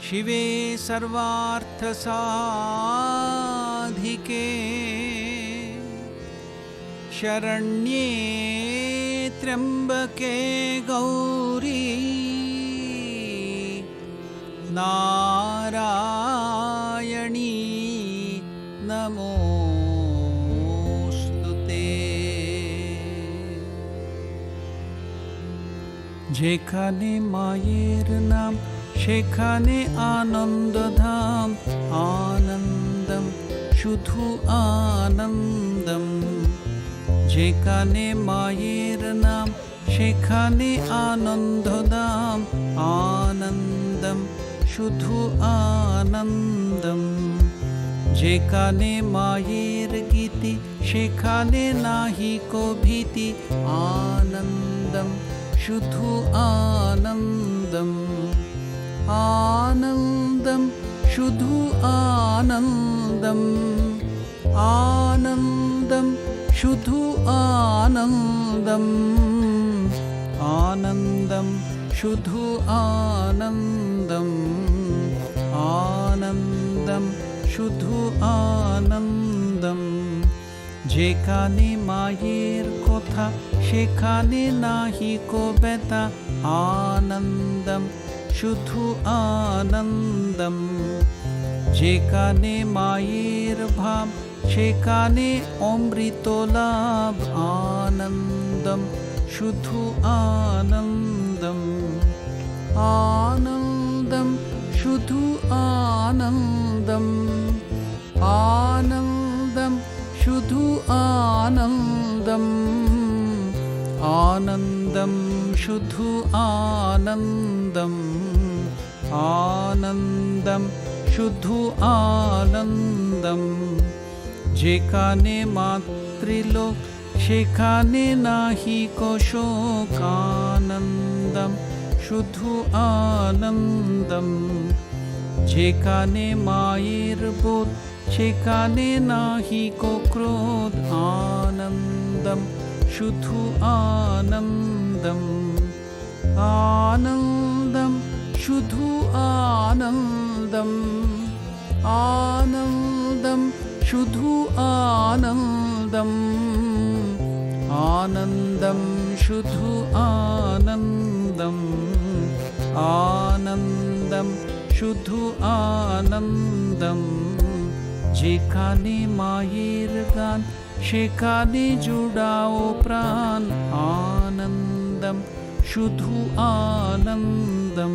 शिवे सर्वार्थसाधिके शरण्ये त्र्यम्बके गौरी नारायणी नमोस्तुते। যেখানে মায়ের নাম সেখানে আনন্দধাম, আনন্দম শুধু আনন্দম। যেখানে মায়ের নাম সেখানে আনন্দধাম, আনন্দম শুধু আনন্দম। যেখানে মায়ের গীতি সেখানে নাহি কো ভীতি, আনন্দম শুধু আনন্দম। আনন্দম শুধু আনন্দম, আনন্দম শুধু আনন্দম। আনন্দম শুধু আনন্দম, আনন্দম শুধু আনন্দম। যেখানে মায়ের কথা সেখানে নাহি কো ব্যথা, আনন্দম শুধু আনন্দম। যেখানে মায়ের ভাব সেখানে অমৃত লাভ, আনন্দম শুধু আনন্দম। আনন্দম শুধু আনন্দম, আনন্দম শুধু আনন্দম। আনন্দম শুধু আনন্দম, আনন্দম শুধু আনন্দম। যেখানে মাতৃলোক সেখানে নাহি কো শোক, আনন্দম শুধু আনন্দম। যেখানে মায়ের বোধ সেখানে নাহি কো ক্রোধ, আনন্দম শুধু আনন্দম। আনন্দম শুধু আনন্দম, আনন্দম শুধু আনন্দম। আনন্দম শুধু আনন্দম, আনন্দম শুধু আনন্দম। যেখানে মায়ের গান সেখানে জুড়াও প্রাণ, আনন্দম শুধু আনন্দম।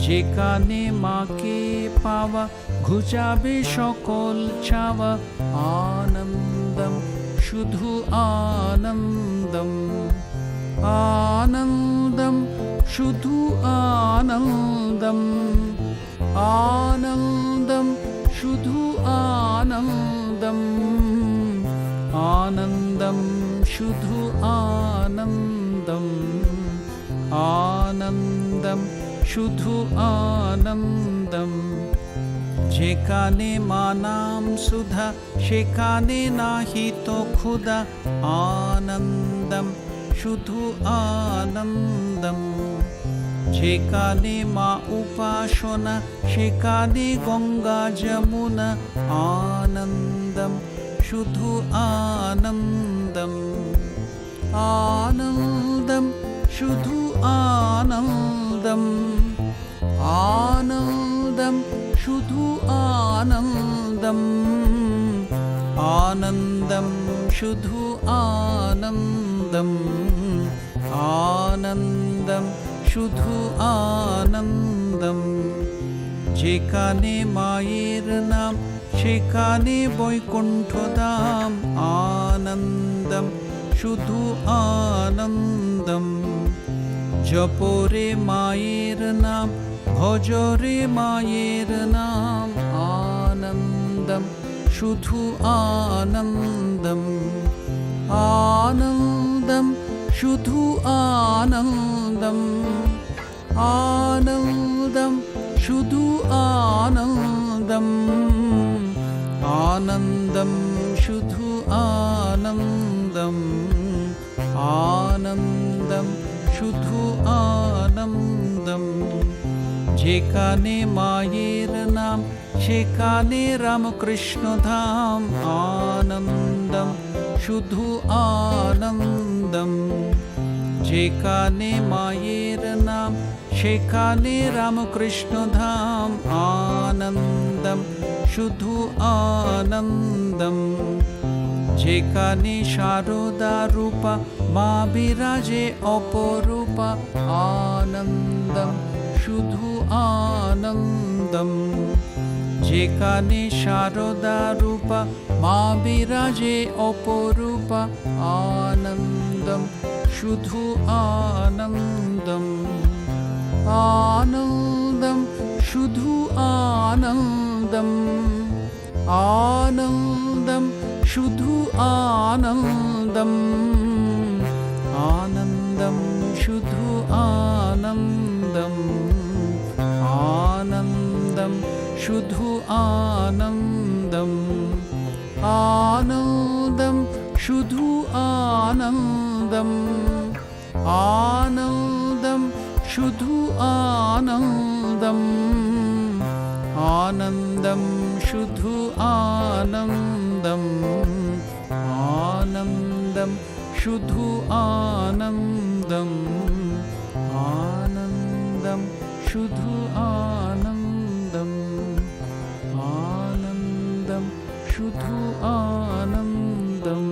যেখানে মাকে পাওয়া ঘুচাবে সকল চাওয়া, আনন্দম শুধু আনন্দম। আনন্দম শুধু আনন্দম, আনন্দম শুধু আনন্দম। আনন্দম শুধু আনন্দম, আনন্দম শুধু আনন্দম। যেখানে মা নাম সুধা সেখানে নাহি তো ক্ষুধা, আনন্দম শুধু আনন্দম। যেখানে মা উপাসনা সেখানে গঙ্গা যমুনা, আনন্দম শুধু আনন্দম। আনন্দম শুধু আনন্দম, আনন্দম শুধু আনন্দম। আনন্দম শুধু আনন্দম, আনন্দম শুধু আনন্দম। যেখানে মায়ের নাম সেখানে বৈকুণ্ঠ ধাম, আনন্দম শুধু আনন্দম। জপরে মায়ের নাম ভজরে মায়ের নাম, আনন্দম শুধু আনন্দম। আনন্দম শুধু আনন্দম, আনন্দম শুধু আনন্দম। আনন্দম শুধু আনন্দম, আনন্দম শুধু আনন্দম। যেখানে মায়ের নাম সেখানে রামকৃষ্ণ ধাম, আনন্দম শুধু আনন্দম। যেখানে মায়ের নাম সেখানে রামকৃষ্ণ ধাম, আনন্দম শুধু আনন্দম। যেখানে শারদা রূপা মা বিরাজে অপরূপা, আনন্দম শুধু আনন্দম। যেখানে শারদা রূপা মা বিরাজে অপরূপা, আনন্দম শুধু আনন্দম। আনন্দম শুধু আনন্দম, আনন্দম শুধু আনন্দম। আনন্দম শুধু আনন্দম, আনন্দম শুধু আনন্দম। আনন্দম শুধু আনন্দম, আনন্দম শুধু আনন্দম। আনন্দম শুধু আনন্দম, আনন্দম শুধু আনন্দম। আনন্দম শুধু আনন্দম, আনন্দম শুধু আনন্দম।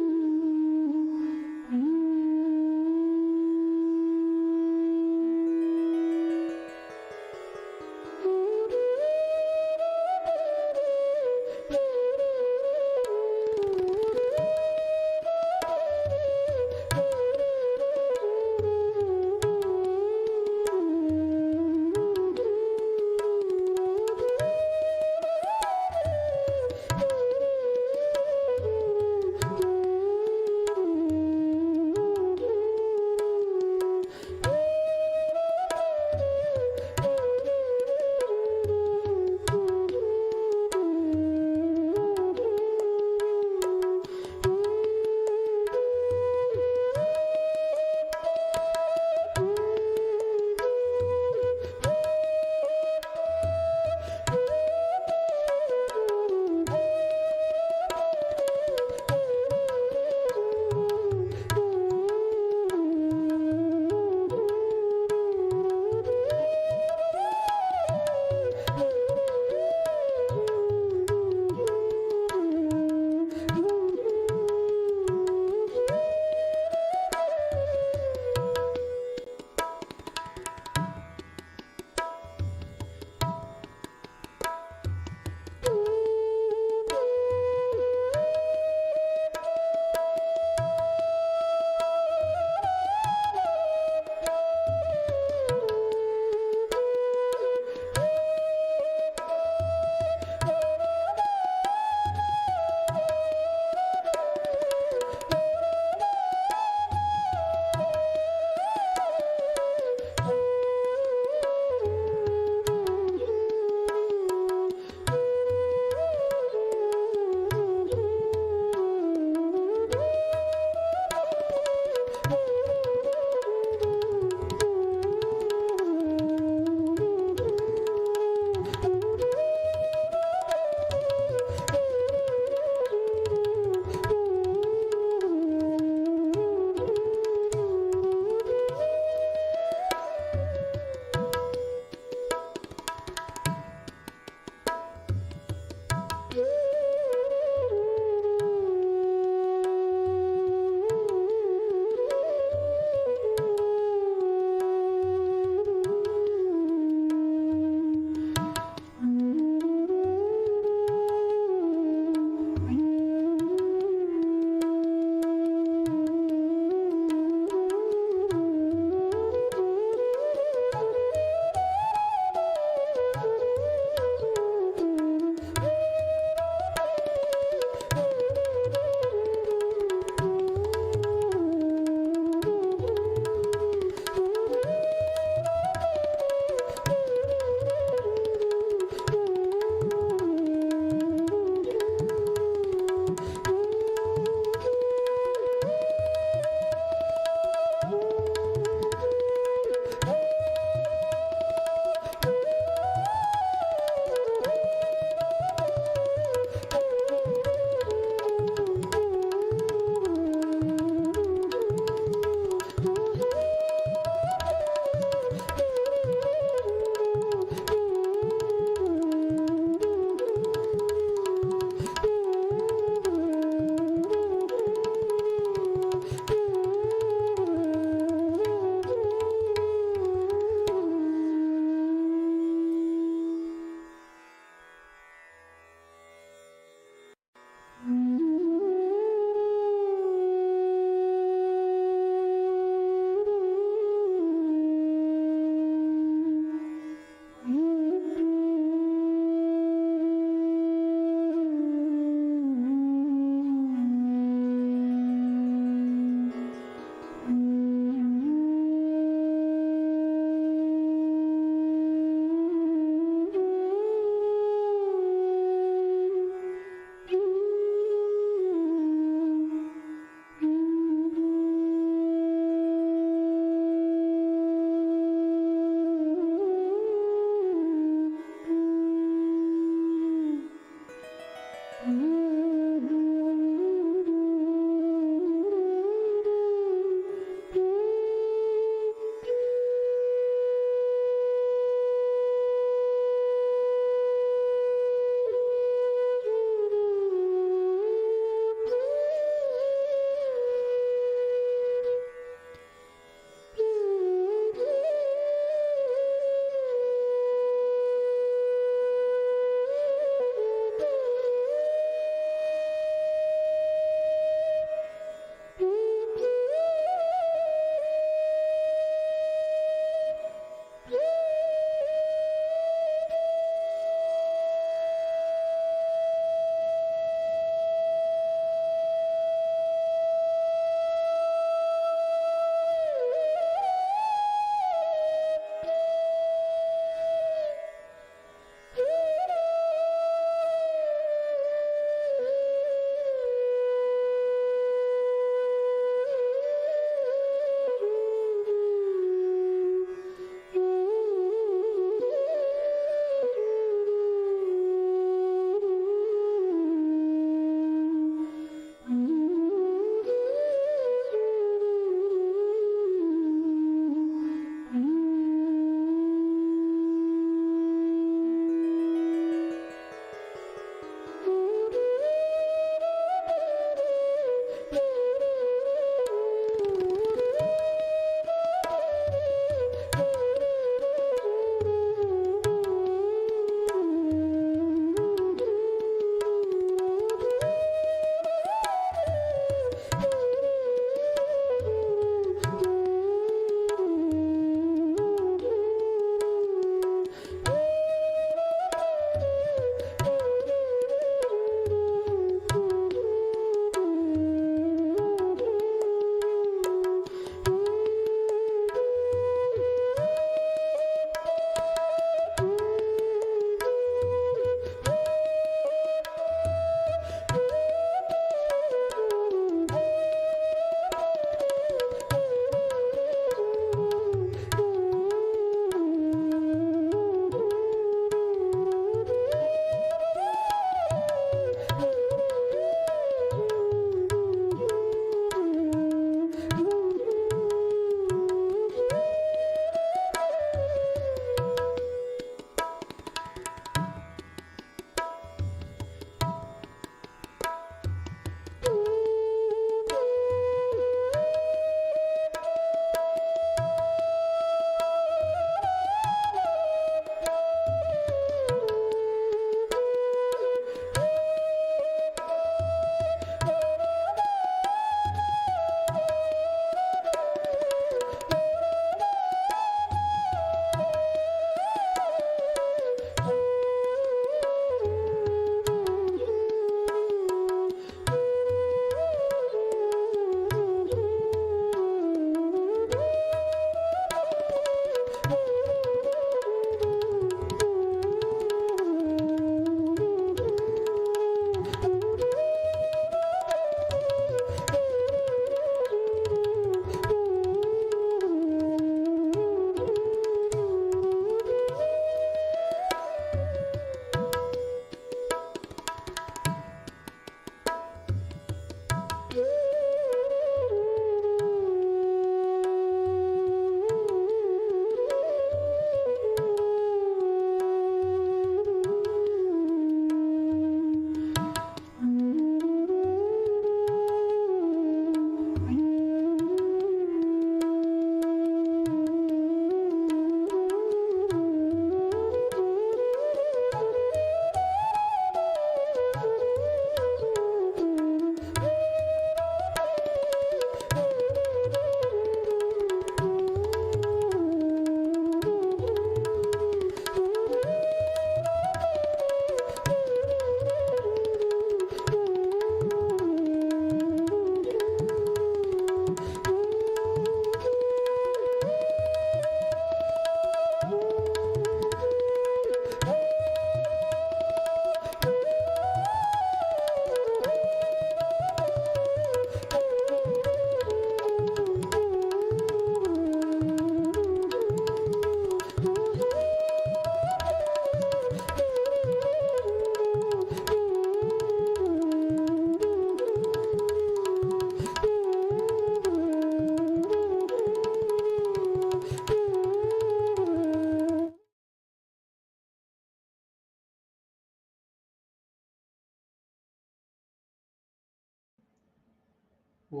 ॐ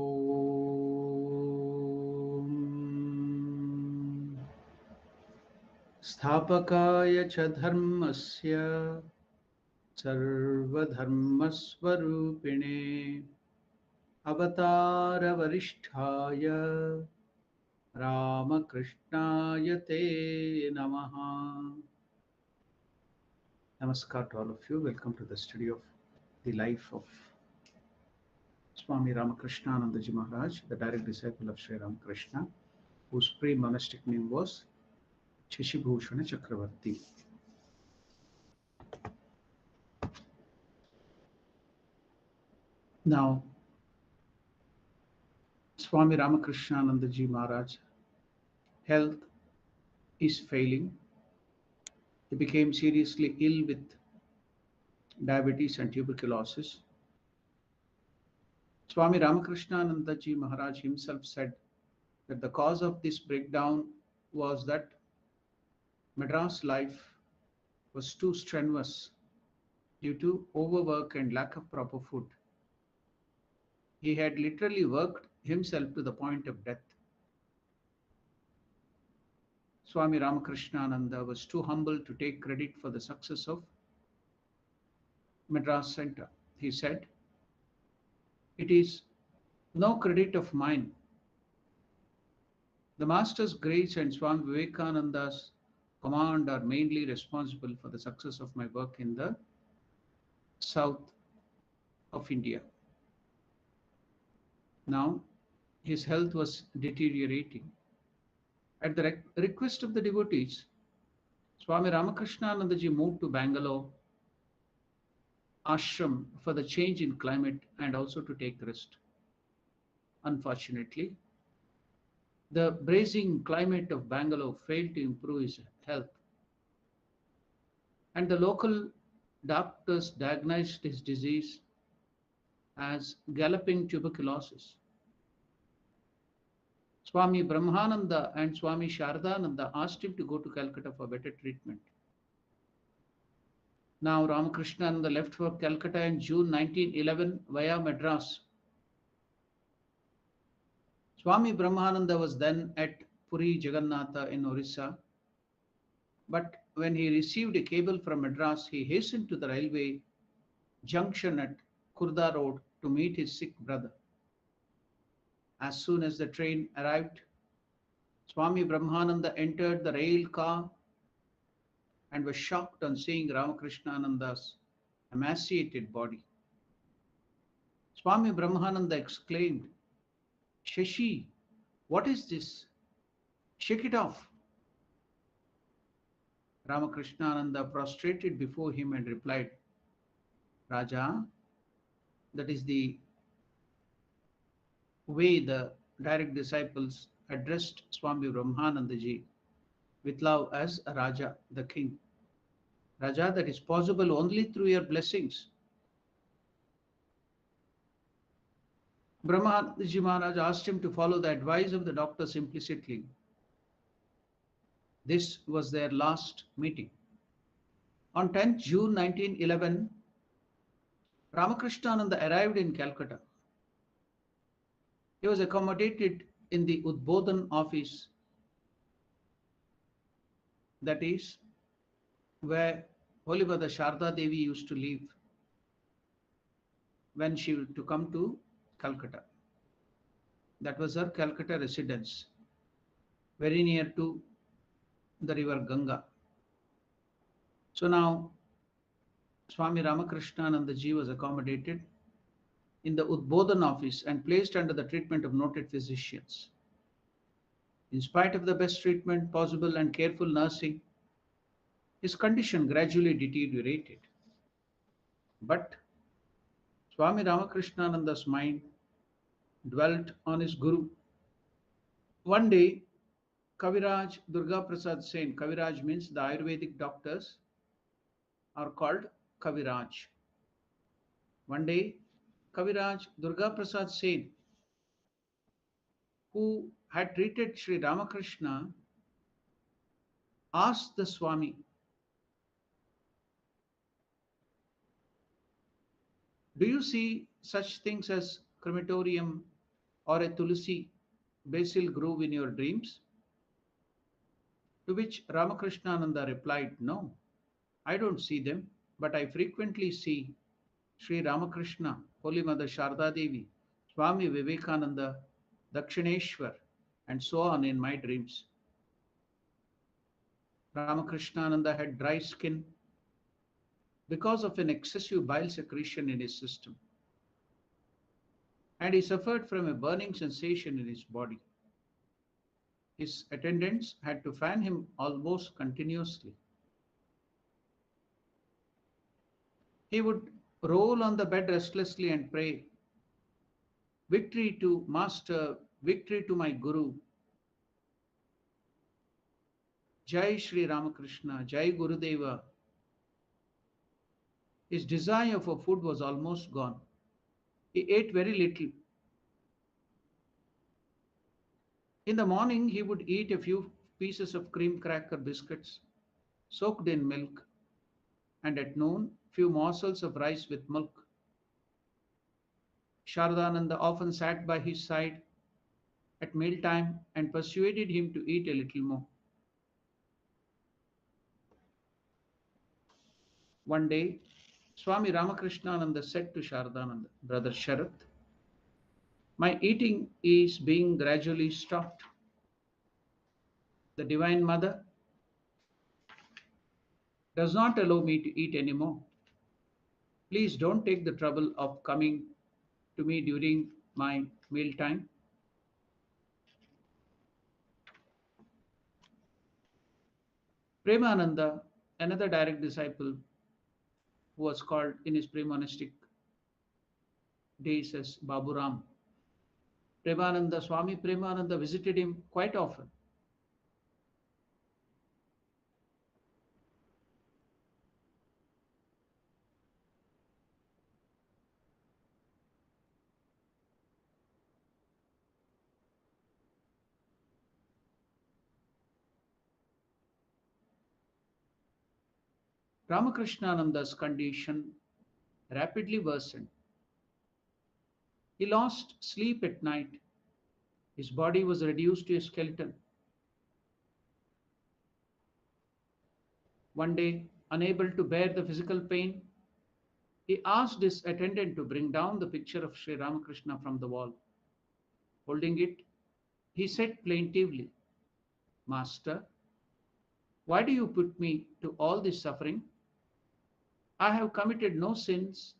स्थापकाय च धर्मस्य सर्वधर्मस्वरूपिणे अवतारवरिष्ठाय रामकृष्णाय ते नमः. Namaskar to all of you. Welcome to the study of the life of Swami Ramakrishna Maharaj, the direct disciple of Sri Ramakrishna, whose pre-monastic name was Shishibhushana Chakravarti. Now, Swami Ramakrishna Maharaj health is failing. He became seriously ill with diabetes and tuberculosis. Swami Ramakrishna Maharaj himself said that the cause of this breakdown was that Madras life was too strenuous due to overwork and lack of proper food. He had literally worked himself to the point of death. Swami Ramakrishna was too humble to take credit for the success of Madras Center. He said, "It is no credit of mine. The Master's grace and Swami Vivekananda's command are mainly responsible for the success of my work in the south of India." Now, his health was deteriorating. At the request of the devotees, Swami Ramakrishna moved to Bangalore ashram for the change in climate and also to take rest. Unfortunately, the bracing climate of Bangalore failed to improve his health, and the local doctors diagnosed his disease as galloping tuberculosis. Swami Brahmananda and Swami Shardananda asked him to go to Calcutta for better treatment. Now Ramakrishna left for Calcutta in June 1911 via Madras. Swami Brahmananda was then at Puri Jagannatha in Orissa, but when he received a cable from Madras, he hastened to the railway junction at Kurda Road to meet his sick brother. As soon as the train arrived, Swami Brahmananda entered the rail car and was shocked on seeing Ramakrishnananda's emaciated body. Swami Brahmananda exclaimed, "Shashi, what is this? Shake it off." Ramakrishnananda prostrated before him and replied, "Raja, that is the way the direct disciples addressed Swami Brahmanandaji with love as a Raja, the king. Raja, that is possible only through your blessings." Brahmanandaji Maharaj asked him to follow the advice of the doctors implicitly. This was their last meeting. On 10th June 1911, Ramakrishnananda arrived in Calcutta. He was accommodated in the Udbodhan office, that is, where Holy Mother Sharda Devi used to live when she used to come to Calcutta. That was her Calcutta residence, very near to the river Ganga. So now Swami Ramakrishna was accommodated in the Udbodhan office and placed under the treatment of noted physicians. In spite of the best treatment possible and careful nursing, his condition gradually deteriorated. But Swami Ramakrishnananda's mind dwelt on his Guru. One day, Kaviraj Durga Prasad Sen, Kaviraj means the Ayurvedic doctors are called Kaviraj. One day, Kaviraj Durga Prasad Sen, who had treated Sri Ramakrishna, asked the Swami, "Do you see such things as crematorium or a tulsi basil grove in your dreams? To which Ramakrishnananda replied, no, I don't see them, but I frequently see Sri Ramakrishna, Holy Mother Sharda Devi, Swami Vivekananda, Dakshineshwar, and so on in my dreams. Ramakrishnananda had dry skin because of an excessive bile secretion in his system, and he suffered from a burning sensation in his body. His attendants had to fan him almost continuously. He would roll on the bed restlessly and pray, victory to Master, victory to my Guru. Jai Sri Ramakrishna, Jai Gurudeva. His desire for food was almost gone. He ate very little. In the morning, he would eat a few pieces of cream cracker biscuits soaked in milk, and at noon, few morsels of rice with milk. Shardananda often sat by his side at mealtime and persuaded him to eat a little more. One day, Swami Ramakrishnananda said to Shardananda, Brother Sharath, my eating is being gradually stopped. The Divine Mother does not allow me to eat anymore. Please don't take the trouble of coming to me during my mealtime. Premananda, another direct disciple who was called in his pre-monastic days as Baburam, Premananda, Swami Premananda visited him quite often. Ramakrishnananda's condition rapidly worsened. He lost sleep at night. His body was reduced to a skeleton. One day, unable to bear the physical pain, he asked his attendant to bring down the picture of Sri Ramakrishna from the wall. Holding it, he said plaintively, Master, why do you put me to all this suffering? I have committed no sins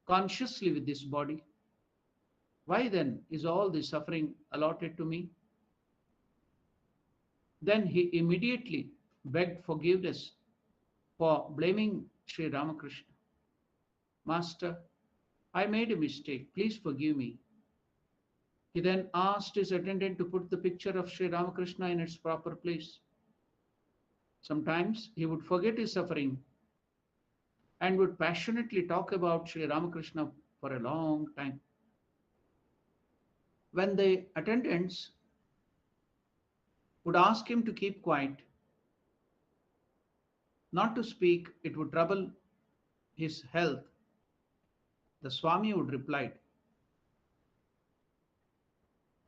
consciously with this body. Why then is all this suffering allotted to me? Then he immediately begged forgiveness for blaming Sri Ramakrishna. Master, I made a mistake. Please forgive me. He then asked his attendant to put the picture of Sri Ramakrishna in its proper place. Sometimes he would forget his suffering and would passionately talk about Sri Ramakrishna for a long time. When the attendants would ask him to keep quiet, not to speak, it would trouble his health, the Swami would reply,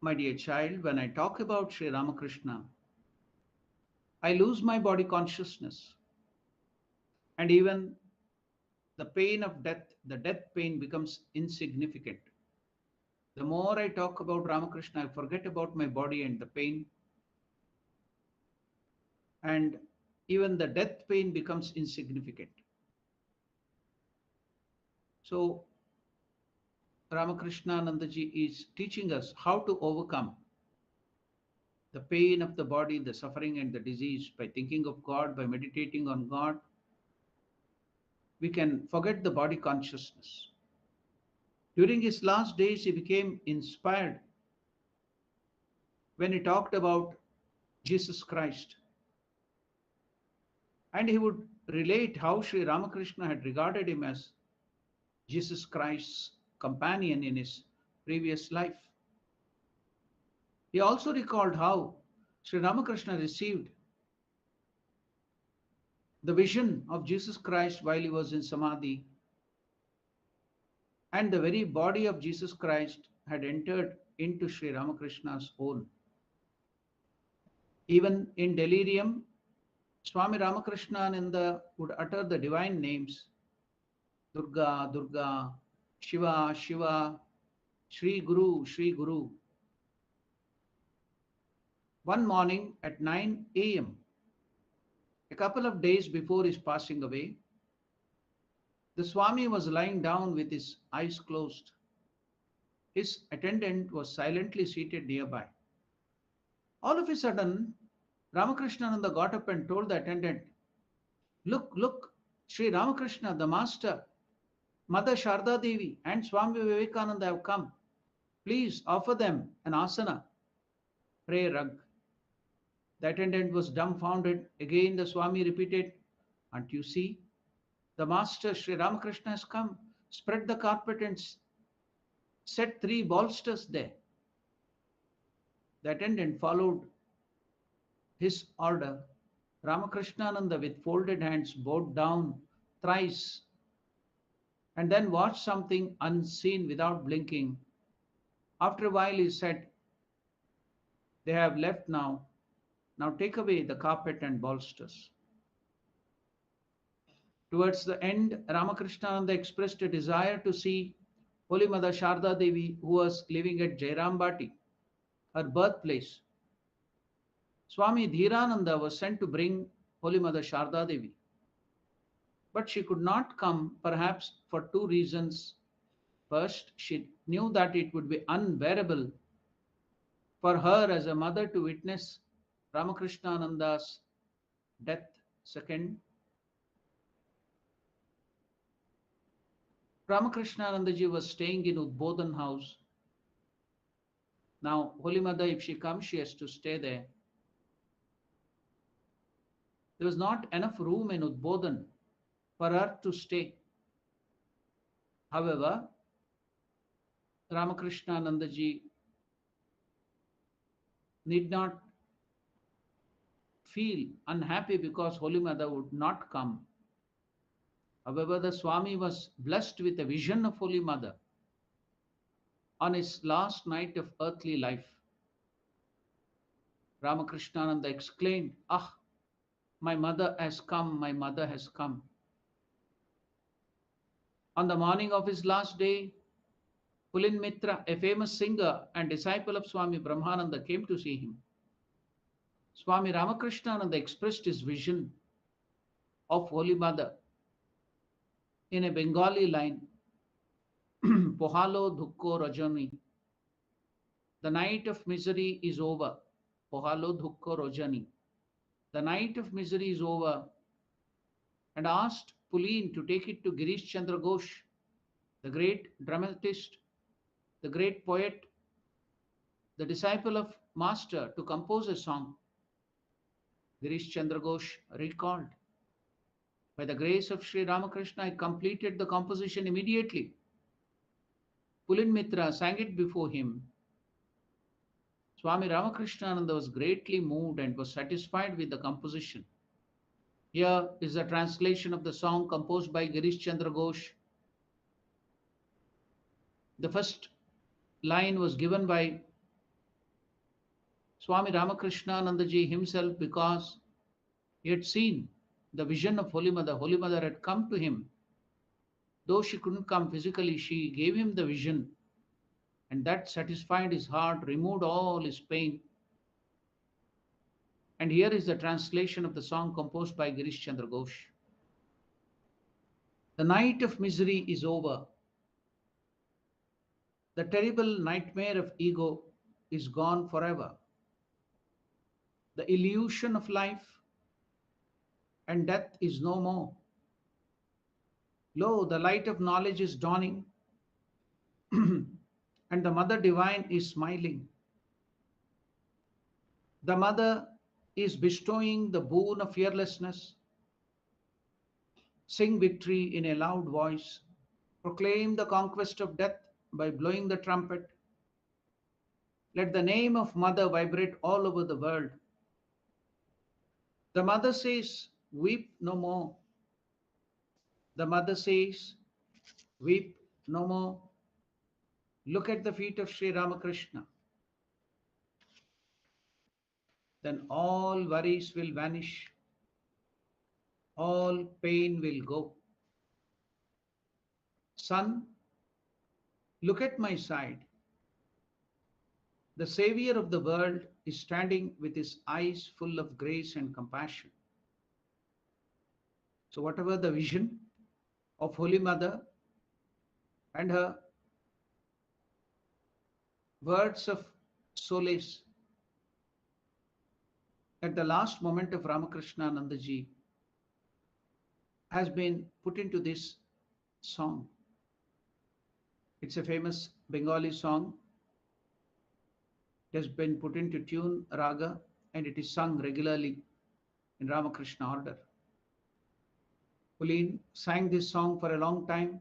my dear child, when I talk about Sri Ramakrishna, I lose my body consciousness, and even the pain of death, the death pain becomes insignificant. The more I talk about Ramakrishna, I forget about my body and the pain, and even the death pain becomes insignificant. So Ramakrishna Nandaji is teaching us how to overcome the pain of the body, the suffering and the disease by thinking of God, by meditating on God. We can forget the body consciousness. During his last days, he became inspired when he talked about Jesus Christ. And he would relate how Sri Ramakrishna had regarded him as Jesus Christ's companion in his previous life. He also recalled how Sri Ramakrishna received the vision of Jesus Christ while he was in Samadhi, and the very body of Jesus Christ had entered into Sri Ramakrishna's own. Even in delirium, Swami Ramakrishnan would utter the divine names Durga, Durga, Shiva, Shiva, Sri Guru, Sri Guru. One morning at 9 a.m., a couple of days before his passing away, the Swami was lying down with his eyes closed. His attendant was silently seated nearby. All of a sudden, Ramakrishnananda got up and told the attendant, Look, look, Sri Ramakrishna, the Master, Mother Sharda Devi and Swami Vivekananda have come. Please offer them an asana, prayer rug. The attendant was dumbfounded. Again the Swami repeated, Can't you see? The Master Sri Ramakrishna has come. Spread the carpet and set 3 bolsters there. The attendant followed his order. Ramakrishnananda with folded hands bowed down thrice and then watched something unseen without blinking. After a while he said, They have left now. Now take away the carpet and bolsters. Towards the end, Ramakrishnananda expressed a desire to see Holy Mother Sharda Devi, who was living at Jairambati, her birthplace. Swami Dhirananda was sent to bring Holy Mother Sharda Devi. But she could not come, perhaps for 2 reasons. First, she knew that it would be unbearable for her as a mother to witness Ramakrishnananda's death. Second, Ramakrishnanandaji was staying in Udbodhan house. Now, Holy Mother, if she comes, she has to stay there. There was not enough room in Udbodhan for her to stay. However, Ramakrishnanandaji need not feel unhappy because Holy Mother would not come. However, the Swami was blessed with a vision of Holy Mother on his last night of earthly life. Ramakrishnananda exclaimed, Ah, my mother has come, my mother has come. On the morning of his last day, Pulin Mitra, a famous singer and disciple of Swami Brahmananda, came to see him. Swami Ramakrishnananda expressed his vision of Holy Mother in a Bengali line, Pohalo Dhukko Rajani. The night of misery is over. Pohalo Dhukko Rajani. The night of misery is over, and asked Pulin to take it to Girish Chandra Ghosh, the great dramatist, the great poet, the disciple of Master, to compose a song. Girish Chandra Ghosh recalled, By the grace of Sri Ramakrishna, I completed the composition immediately. Pulin Mitra sang it before him. Swami Ramakrishnananda was greatly moved and was satisfied with the composition. Here is a translation of the song composed by Girish Chandra Ghosh. The first line was given by Swami Ramakrishnanandaji himself because he had seen the vision of Holy Mother. Holy Mother had come to him. Though she couldn't come physically, she gave him the vision, and that satisfied his heart, removed all his pain. And here is the translation of the song composed by Girish Chandra Ghosh. The night of misery is over. The terrible nightmare of ego is gone forever. The illusion of life and death is no more. Lo, the light of knowledge is dawning, and the Mother Divine is smiling. The Mother is bestowing the boon of fearlessness. Sing victory in a loud voice. Proclaim the conquest of death by blowing the trumpet. Let the name of Mother vibrate all over the world. The Mother says, weep no more. The Mother says, weep no more. Look at the feet of Sri Ramakrishna. Then all worries will vanish, all pain will go. Son, look at my side. The Savior of the world is standing with his eyes full of grace and compassion. So whatever the vision of Holy Mother and her words of solace at the last moment of Ramakrishna Nandaji has been put into this song. It's a famous Bengali song. It has been put into tune, raga, and it is sung regularly in Ramakrishna order. Pauline sang this song for a long time,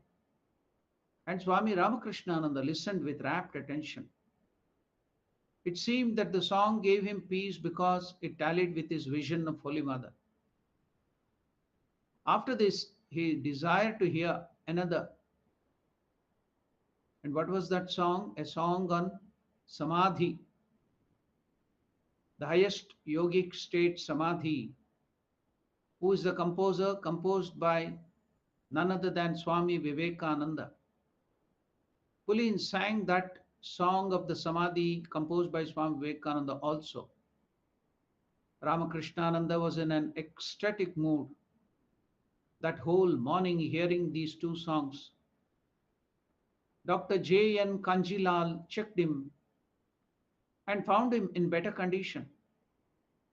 and Swami Ramakrishnananda listened with rapt attention. It seemed that the song gave him peace because it tallied with his vision of Holy Mother. After this, he desired to hear another. And what was that song? A song on Samadhi, the highest yogic state, Samadhi. Who is the composer? Composed by none other than Swami Vivekananda. Pauline sang that song of the Samadhi composed by Swami Vivekananda also. Ramakrishnananda was in an ecstatic mood that whole morning hearing these two songs. Dr. J.N. Kanjilal checked him and found him in better condition.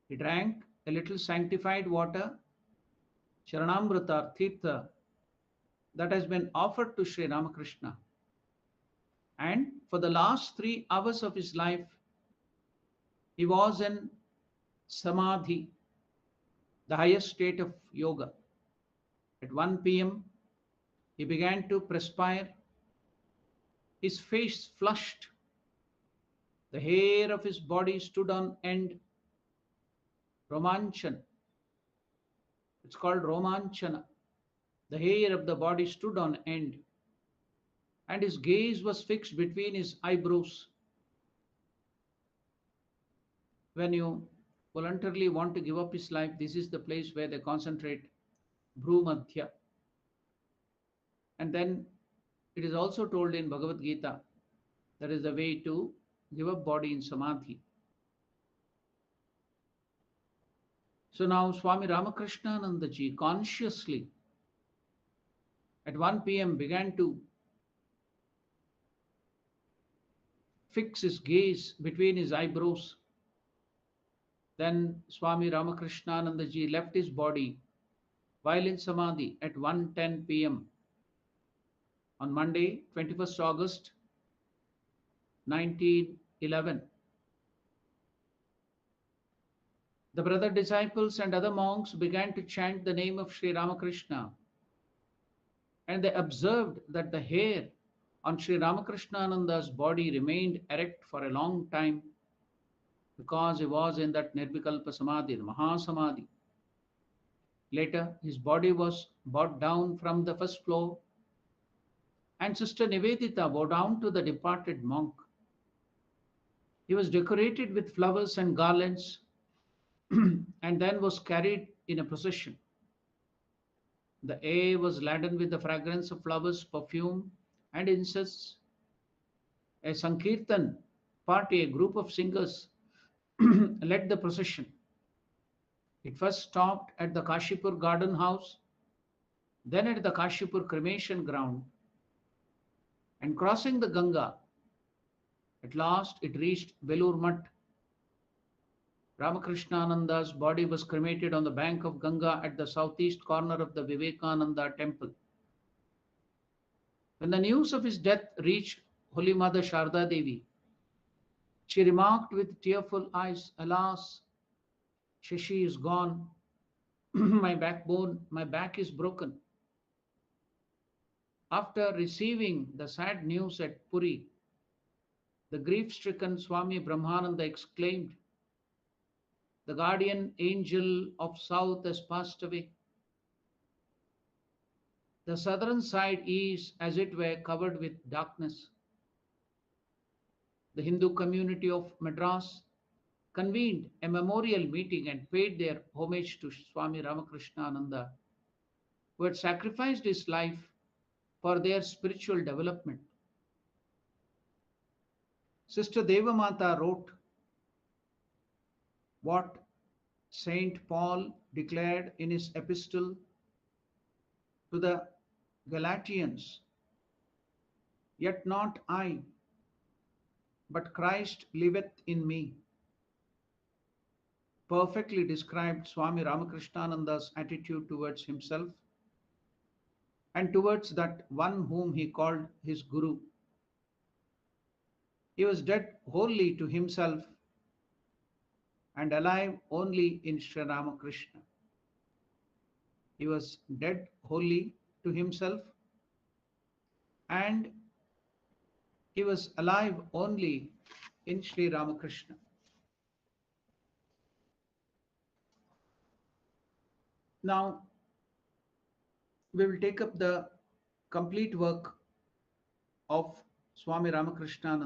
He drank a little sanctified water, Sharanamrita, Tirtha, that has been offered to Sri Ramakrishna. And for the last 3 hours of his life, he was in Samadhi, the highest state of yoga. At 1 p.m., he began to perspire. His face flushed. The hair of his body stood on end. Romanchan. It's called Romanchana. The hair of the body stood on end, and his gaze was fixed between his eyebrows. When you voluntarily want to give up his life, this is the place where they concentrate, Bhrumadhya. And then it is also told in Bhagavad Gita, that is the way to give up body in Samadhi. So now Swami Ramakrishnanandaji consciously at 1 p.m. began to fix his gaze between his eyebrows. Then Swami Ramakrishnanandaji left his body while in Samadhi at 1:10 p.m. on Monday, 21st August 1911. The brother disciples and other monks began to chant the name of Sri Ramakrishna, and they observed that the hair on Sri Ramakrishnananda's body remained erect for a long time because he was in that Nirvikalpa Samadhi, the Mahasamadhi. Later, his body was brought down from the first floor, and Sister Nivedita bowed down to the departed monk. He was decorated with flowers and garlands and then was carried in a procession. The air was laden with the fragrance of flowers, perfume, and incense. A Sankirtan party, a group of singers, led the procession. It first stopped at the Kashipur Garden House, then at the Kashipur cremation ground, and crossing the Ganga, at last it reached Belur Math. Ramakrishnananda's body was cremated on the bank of Ganga at the southeast corner of the Vivekananda temple. When the news of his death reached Holy Mother Sharda Devi, she remarked with tearful eyes, "Alas, Shashi is gone. My back is broken." After receiving the sad news at Puri, the grief-stricken Swami Brahmananda exclaimed, "The guardian angel of south has passed away. The southern side is, as it were, covered with darkness. the Hindu community of Madras convened a memorial meeting and paid their homage to Swami Ramakrishna, who had sacrificed his life for their spiritual development. Sister Devamata wrote what Saint Paul declared in his epistle to the Galatians, "Yet not I, but Christ liveth in me," perfectly described Swami Ramakrishnananda's attitude towards himself and towards that one whom he called his Guru. He was dead wholly to himself and alive only in Sri Ramakrishna. He was dead wholly to himself and he was alive only in Sri Ramakrishna. Now, we will take up the complete work of Swami Ramakrishna.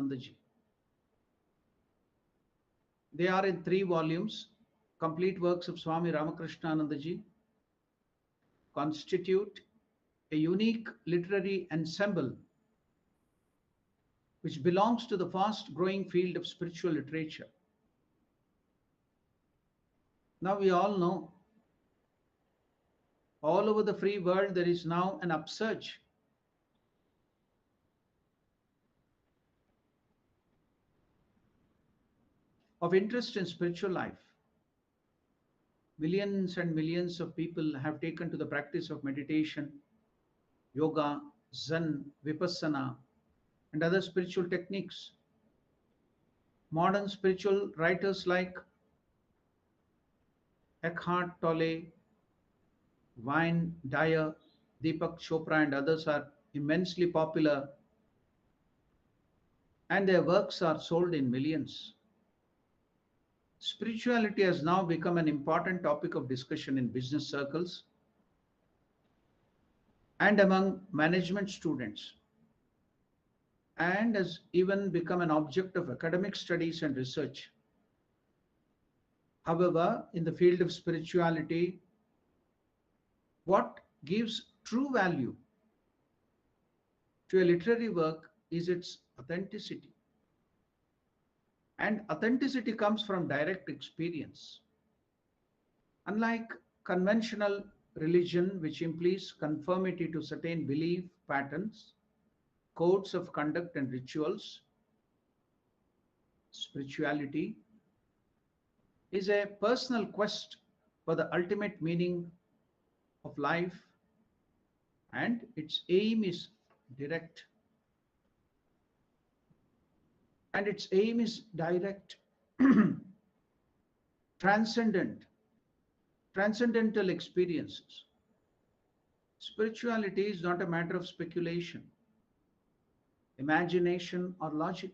They are in 3 volumes. Complete works of Swami Ramakrishna constitute a unique literary ensemble which belongs to the fast growing field of spiritual literature. Now we all know, all over the free world there is now an upsurge of interest in spiritual life. Millions and millions of people have taken to the practice of meditation, yoga, Zen, Vipassana, and other spiritual techniques. Modern spiritual writers like Eckhart Tolle, Wayne Dyer, Deepak Chopra, and others are immensely popular, and their works are sold in millions. Spirituality has now become an important topic of discussion in business circles and among management students, and has even become an object of academic studies and research. However, in the field of spirituality, what gives true value to a literary work is its authenticity. And authenticity comes from direct experience. Unlike conventional religion, which implies conformity to certain belief patterns, codes of conduct, and rituals, spirituality is a personal quest for the ultimate meaning of life, and its aim is direct. Transcendental experiences. Spirituality is not a matter of speculation, imagination, or logic.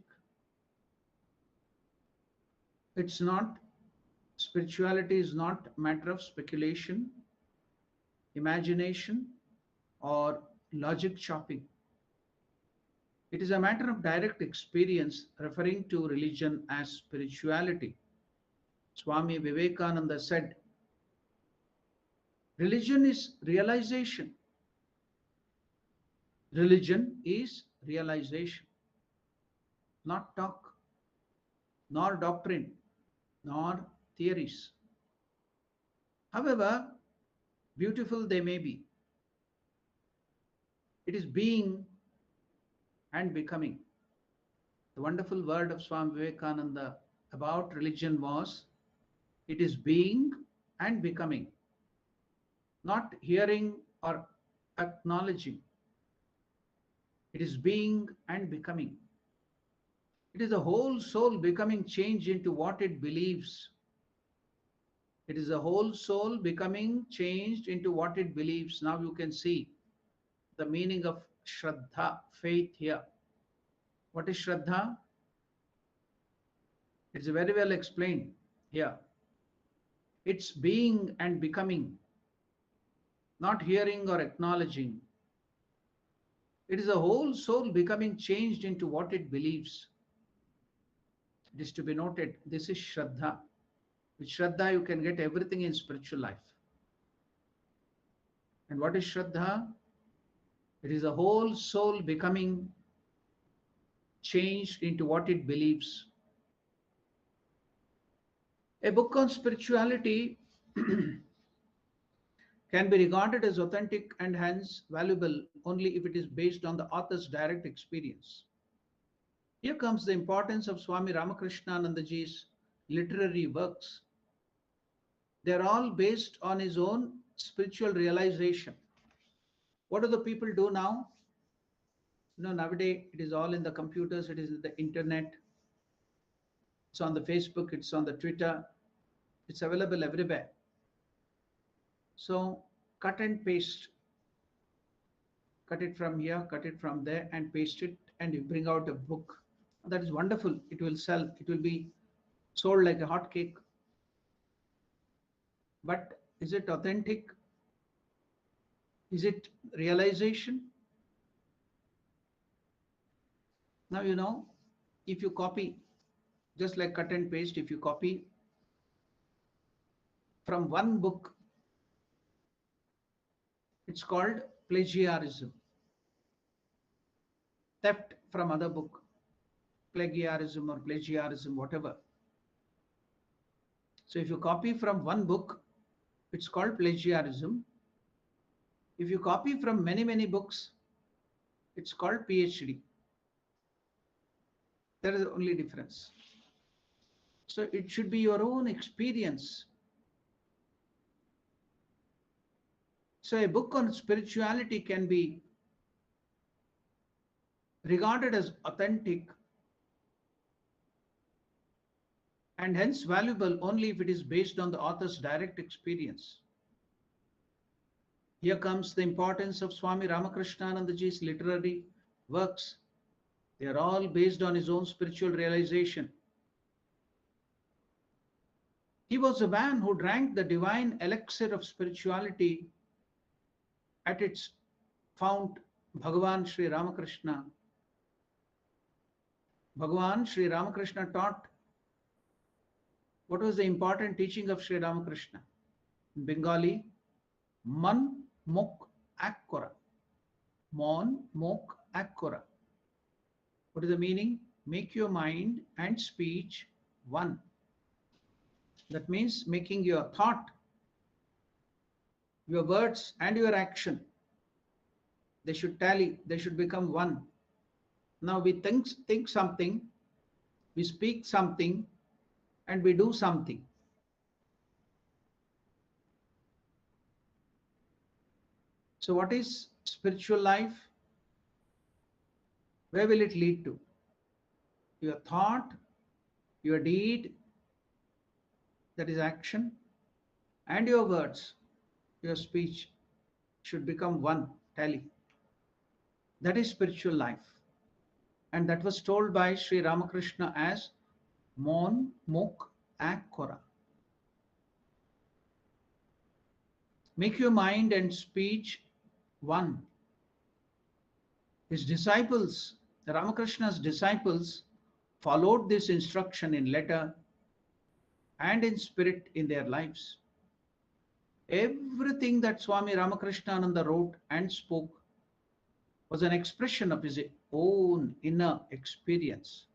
Spirituality is not a matter of speculation, imagination, or logic chopping. It is a matter of direct experience, referring to religion as spirituality. Swami Vivekananda said, "Religion is realization. Religion is realization, not talk, nor doctrine, nor theories. However beautiful they may be, it is being and becoming." The wonderful word of Swami Vivekananda about religion was, it is being and becoming, not hearing or acknowledging. It is being and becoming. It is the whole soul becoming changed into what it believes. It is the whole soul becoming changed into what it believes. Now you can see the meaning of Shraddha, faith here. What is Shraddha? It's very well explained here. It's being and becoming, not hearing or acknowledging. It is the whole soul becoming changed into what it believes. It is to be noted, this is Shraddha. With Shraddha, you can get everything in spiritual life. And what is Shraddha? It is the whole soul becoming changed into what it believes. A book on spirituality can be regarded as authentic and hence valuable only if it is based on the author's direct experience. Here comes the importance of Swami Ramakrishna-Nandaji's literary works. They are all based on his own spiritual realization. What do the people do now? Nowadays it is all in the computers, it is in the internet, it's on the Facebook, it's on the Twitter, it's available everywhere. So cut and paste, cut it from here, cut it from there, and paste it, and you bring out a book. That is wonderful. It will sell, it will be sold like a hot cake. But is it authentic? Is it realization? Now, if you copy, just like cut and paste, if you copy from one book, it's called plagiarism. Theft from other book, plagiarism or plagiarism, whatever. So if you copy from one book, it's called plagiarism. If you copy from many books, it's called PhD. There is the only difference. So it should be your own experience. So a book on spirituality can be regarded as authentic and hence valuable only if it is based on the author's direct experience. Here comes the importance of Swami Ramakrishna-Nandaji's literary works. They are all based on his own spiritual realization. He was a man who drank the divine elixir of spirituality at its fount, Bhagavan Sri Ramakrishna. Bhagavan Sri Ramakrishna taught. What was the important teaching of Sri Ramakrishna? In Bengali, Man Mok Akkora. Mon Mok Akkora. What is the meaning? Make your mind and speech one. That means making your thought, your words and your action, they should tally, they should become one. Now we think something, we speak something, and we do something. So what is spiritual life? Where will it lead to? Your thought, your deed, that is action, and your words, your speech should become one, tally. That is spiritual life. And that was told by Sri Ramakrishna as Mon Mok Akkora. Make your mind and speech one. His disciples, Ramakrishna's disciples, followed this instruction in letter and in spirit in their lives. Everything that Swami Ramakrishna wrote and spoke was an expression of his own inner experience.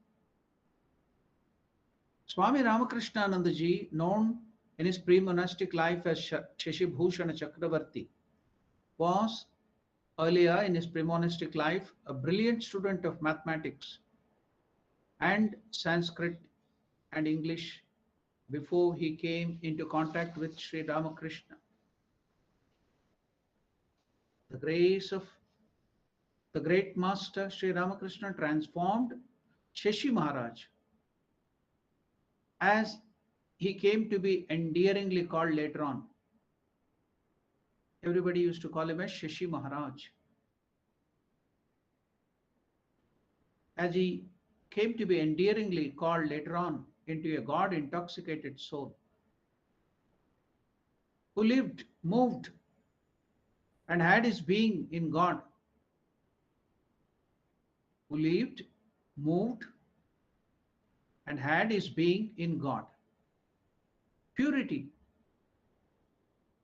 Swami Ramakrishna-Nandaji, known in his pre-monastic life as Shashibhushana Chakravarti, was earlier in his pre-monastic life a brilliant student of mathematics and Sanskrit and English before he came into contact with Sri Ramakrishna. The grace of the great master Sri Ramakrishna transformed Shashi Maharaj, as he came to be endearingly called later on. Everybody used to call him as Shashi Maharaj. As he came to be endearingly called later on into a God-intoxicated soul, who lived, moved, and had his being in God, who lived, moved, and had his being in God. Purity,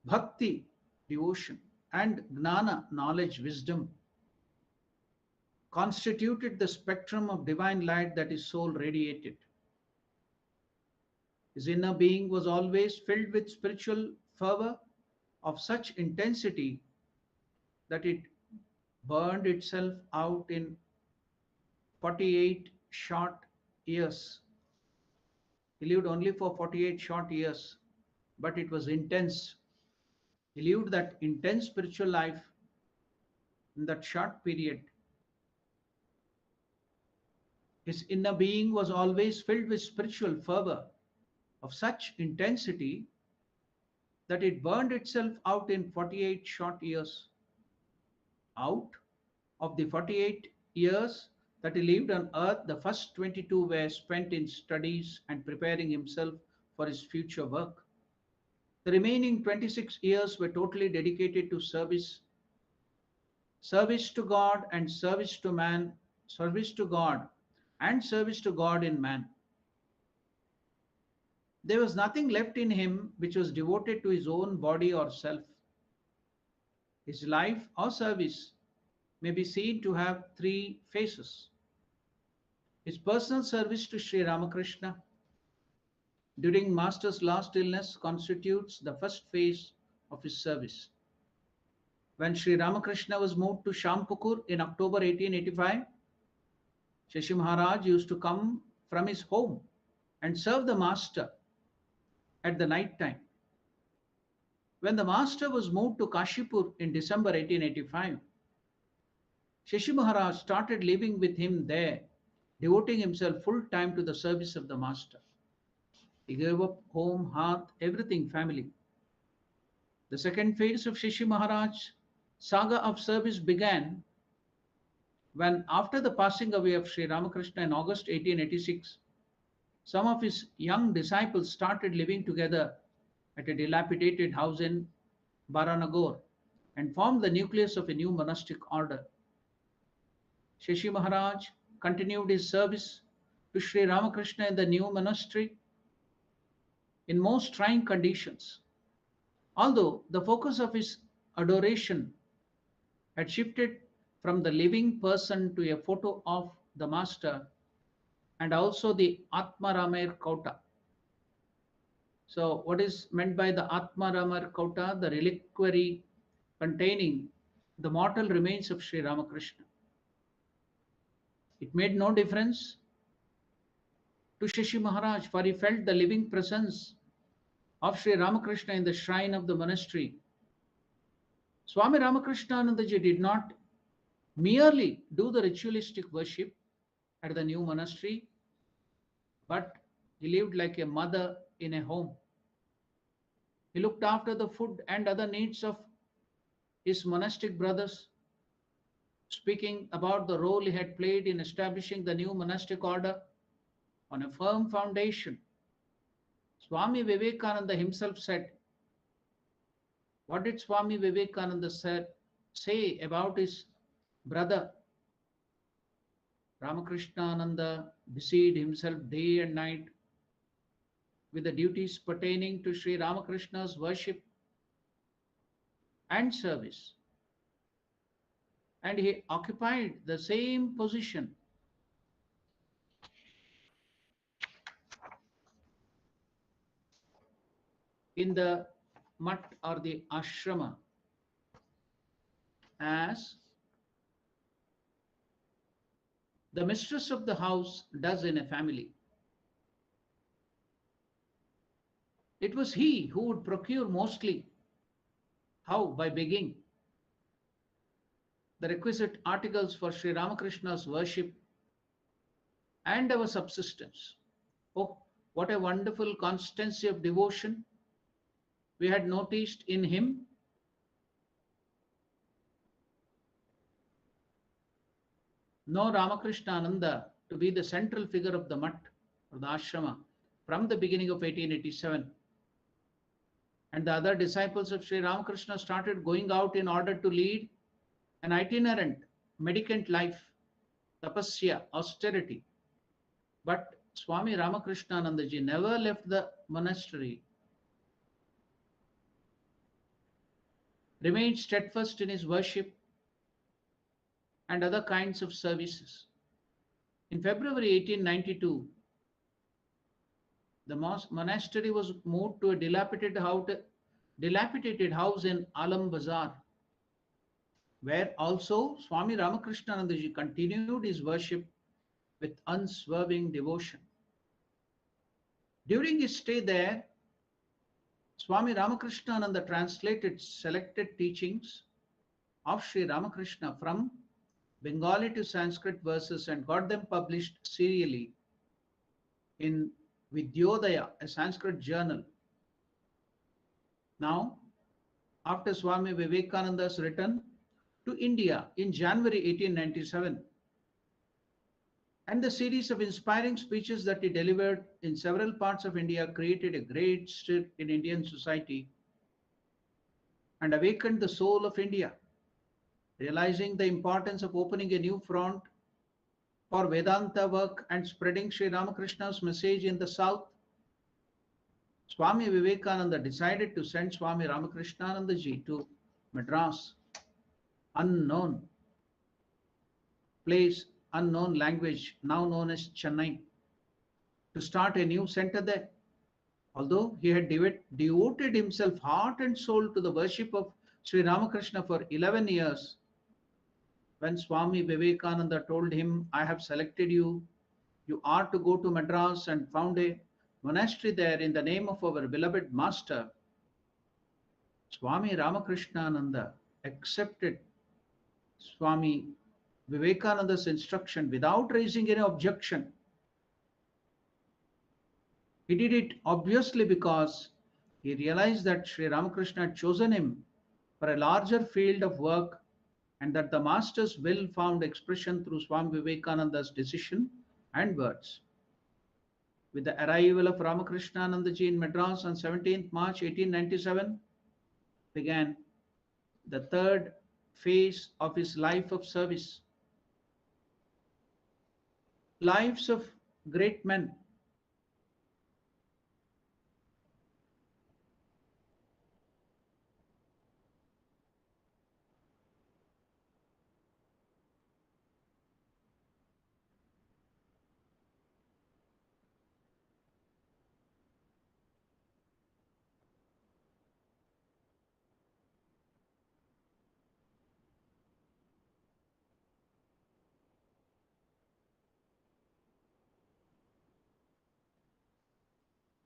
bhakti, devotion, and gnana, knowledge, wisdom, constituted the spectrum of divine light that his soul radiated. His inner being was always filled with spiritual fervor of such intensity that it burned itself out in 48 short years. He lived only for 48 short years, but it was intense. He lived that intense spiritual life in that short period. His inner being was always filled with spiritual fervor of such intensity that it burned itself out in 48 short years. Out of the 48 years that he lived on earth, the first 22 were spent in studies and preparing himself for his future work. The remaining 26 years were totally dedicated to service, service to God and service to man, service to God and service to God in man. There was nothing left in him which was devoted to his own body or self. His life or service may be seen to have three phases. His personal service to Sri Ramakrishna during Master's last illness constitutes the first phase of his service. When Sri Ramakrishna was moved to Shampukur in October 1885, Shashi Maharaj used to come from his home and serve the Master at the night time. When the Master was moved to Kashipur in December 1885, Shashi Maharaj started living with him there, devoting himself full time to the service of the Master. He gave up home, hearth, everything, family. The second phase of Shashi Maharaj's saga of service began when, after the passing away of Sri Ramakrishna in August 1886, some of his young disciples started living together at a dilapidated house in Baranagore and formed the nucleus of a new monastic order. Shashi Maharaj continued his service to Sri Ramakrishna in the new monastery in most trying conditions. Although the focus of his adoration had shifted from the living person to a photo of the Master and also the Atmaramir Kauta. So what is meant by the Atmaramir Kauta? The reliquary containing the mortal remains of Sri Ramakrishna. It made no difference to Shashi Maharaj, for he felt the living presence of Sri Ramakrishna in the shrine of the monastery. Swami Ramakrishnan did not merely do the ritualistic worship at the new monastery, but he lived like a mother in a home. He looked after the food and other needs of his monastic brothers. Speaking about the role he had played in establishing the new monastic order on a firm foundation, Swami Vivekananda himself said, what did Swami Vivekananda say about his brother? Ramakrishnananda busied himself day and night with the duties pertaining to Sri Ramakrishna's worship and service. And he occupied the same position in the mutt or the ashrama as the mistress of the house does in a family. It was he who would procure mostly, how? By begging, the requisite articles for Sri Ramakrishna's worship and our subsistence. Oh, what a wonderful constancy of devotion we had noticed in him. Know Ramakrishnananda to be the central figure of the mutt or the ashrama from the beginning of 1887. And the other disciples of Sri Ramakrishna started going out in order to lead an itinerant mendicant life, tapasya, austerity. But Swami Ramakrishnanandaji never left the monastery, remained steadfast in his worship and other kinds of services. In February 1892, the monastery was moved to a dilapidated house in Alam Bazar, where also Swami Ramakrishnanandaji continued his worship with unswerving devotion. During his stay there, Swami Ramakrishnananda translated selected teachings of Sri Ramakrishna from Bengali to Sanskrit verses and got them published serially in Vidyodaya, a Sanskrit journal. Now, after Swami Vivekananda's return to India in January 1897, and the series of inspiring speeches that he delivered in several parts of India created a great stir in Indian society and awakened the soul of India. Realizing the importance of opening a new front for Vedanta work and spreading Sri Ramakrishna's message in the south, Swami Vivekananda decided to send Swami Ramakrishnanandaji to Madras, unknown place, unknown language, now known as Chennai, to start a new center there. Although he had devoted himself heart and soul to the worship of Sri Ramakrishna for 11 years, when Swami Vivekananda told him, I have selected you, you are to go to Madras and found a monastery there in the name of our beloved master, Swami Ramakrishnananda accepted Swami Vivekananda's instruction without raising any objection. He did it obviously because he realized that Sri Ramakrishna had chosen him for a larger field of work and that the master's will found expression through Swami Vivekananda's decision and words. With the arrival of Ramakrishnanandaji in Madras on 17th March 1897, began the third phase of his life of service. Lives of great men.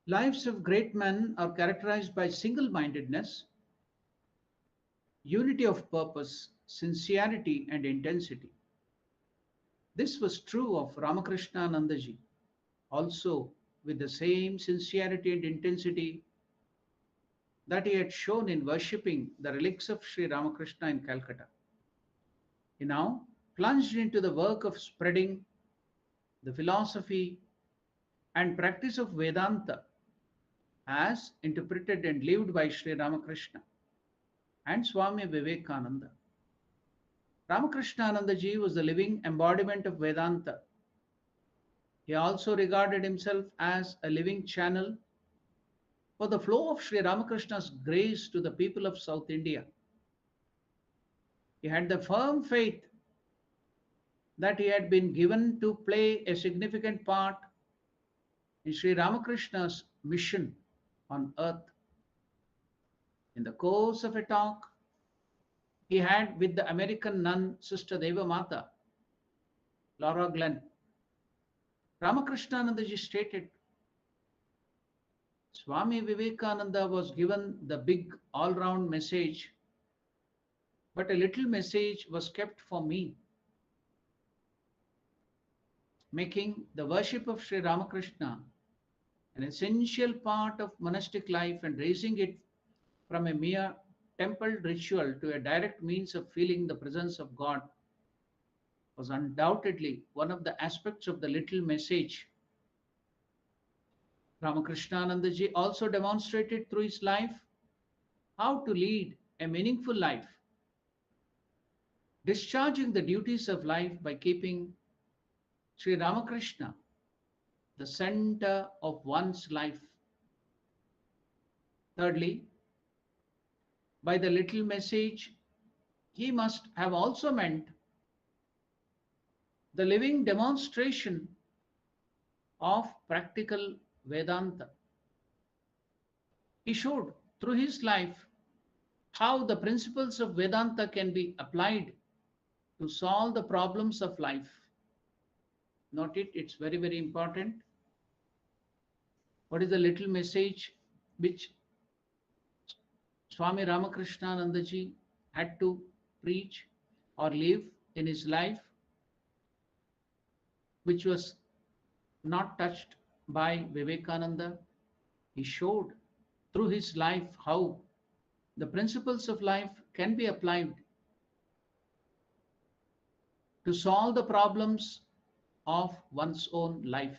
Lives of great men are characterized by single-mindedness, unity of purpose, sincerity, and intensity. This was true of Ramakrishnanandaji, also with the same sincerity and intensity that he had shown in worshipping the relics of Sri Ramakrishna in Calcutta. He now plunged into the work of spreading the philosophy and practice of Vedanta as interpreted and lived by Sri Ramakrishna and Swami Vivekananda. Ramakrishnanandaji was the living embodiment of Vedanta. He also regarded himself as a living channel for the flow of Sri Ramakrishna's grace to the people of South India. He had the firm faith that he had been given to play a significant part in Sri Ramakrishna's mission on earth. In the course of a talk he had with the American nun Sister Devamata, Laura Glenn, Ramakrishnanandaji stated, Swami Vivekananda was given the big all-round message, but a little message was kept for me, making the worship of Sri Ramakrishna an essential part of monastic life and raising it from a mere temple ritual to a direct means of feeling the presence of God was undoubtedly one of the aspects of the little message. Ramakrishnanandaji also demonstrated through his life how to lead a meaningful life, discharging the duties of life by keeping Sri Ramakrishna the center of one's life. Thirdly, by the little message, he must have also meant the living demonstration of practical Vedanta. He showed through his life how the principles of Vedanta can be applied to solve the problems of life. Note it, it's very, very important. What is the little message which Swami Ramakrishna Nandaji had to preach or live in his life, which was not touched by Vivekananda? He showed through his life how the principles of life can be applied to solve the problems of one's own life.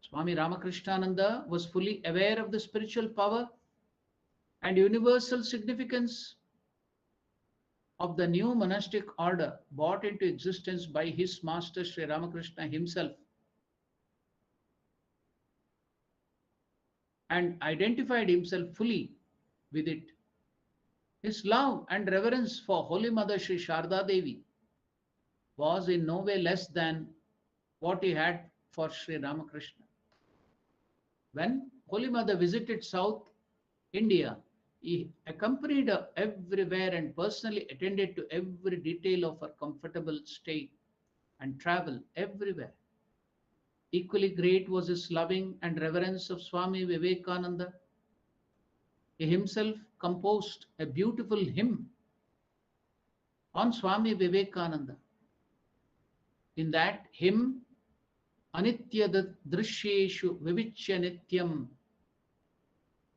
Swami Ramakrishna was fully aware of the spiritual power and universal significance of the new monastic order brought into existence by his master Sri Ramakrishna himself, and identified himself fully with it. His love and reverence for Holy Mother Sri Sharda Devi was in no way less than what he had for Sri Ramakrishna. When Holy Mother visited South India, he accompanied her everywhere and personally attended to every detail of her comfortable stay and travel everywhere. Equally great was his loving and reverence of Swami Vivekananda. He himself composed a beautiful hymn on Swami Vivekananda. In that hymn, Anitya Drishyeshu Vivichya Nityam,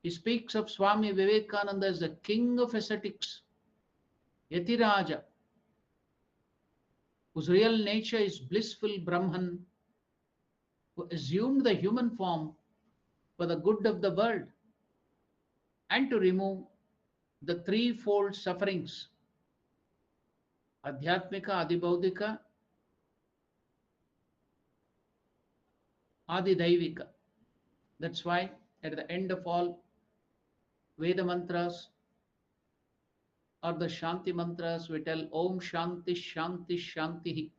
he speaks of Swami Vivekananda as the king of ascetics, Yatiraja, whose real nature is blissful Brahman, who assumed the human form for the good of the world and to remove the threefold sufferings, Adhyatmika, Adibhaudika, Adidaivika. That's why at the end of all Veda mantras or the Shanti mantras, we tell Om Shanti Shanti Shanti,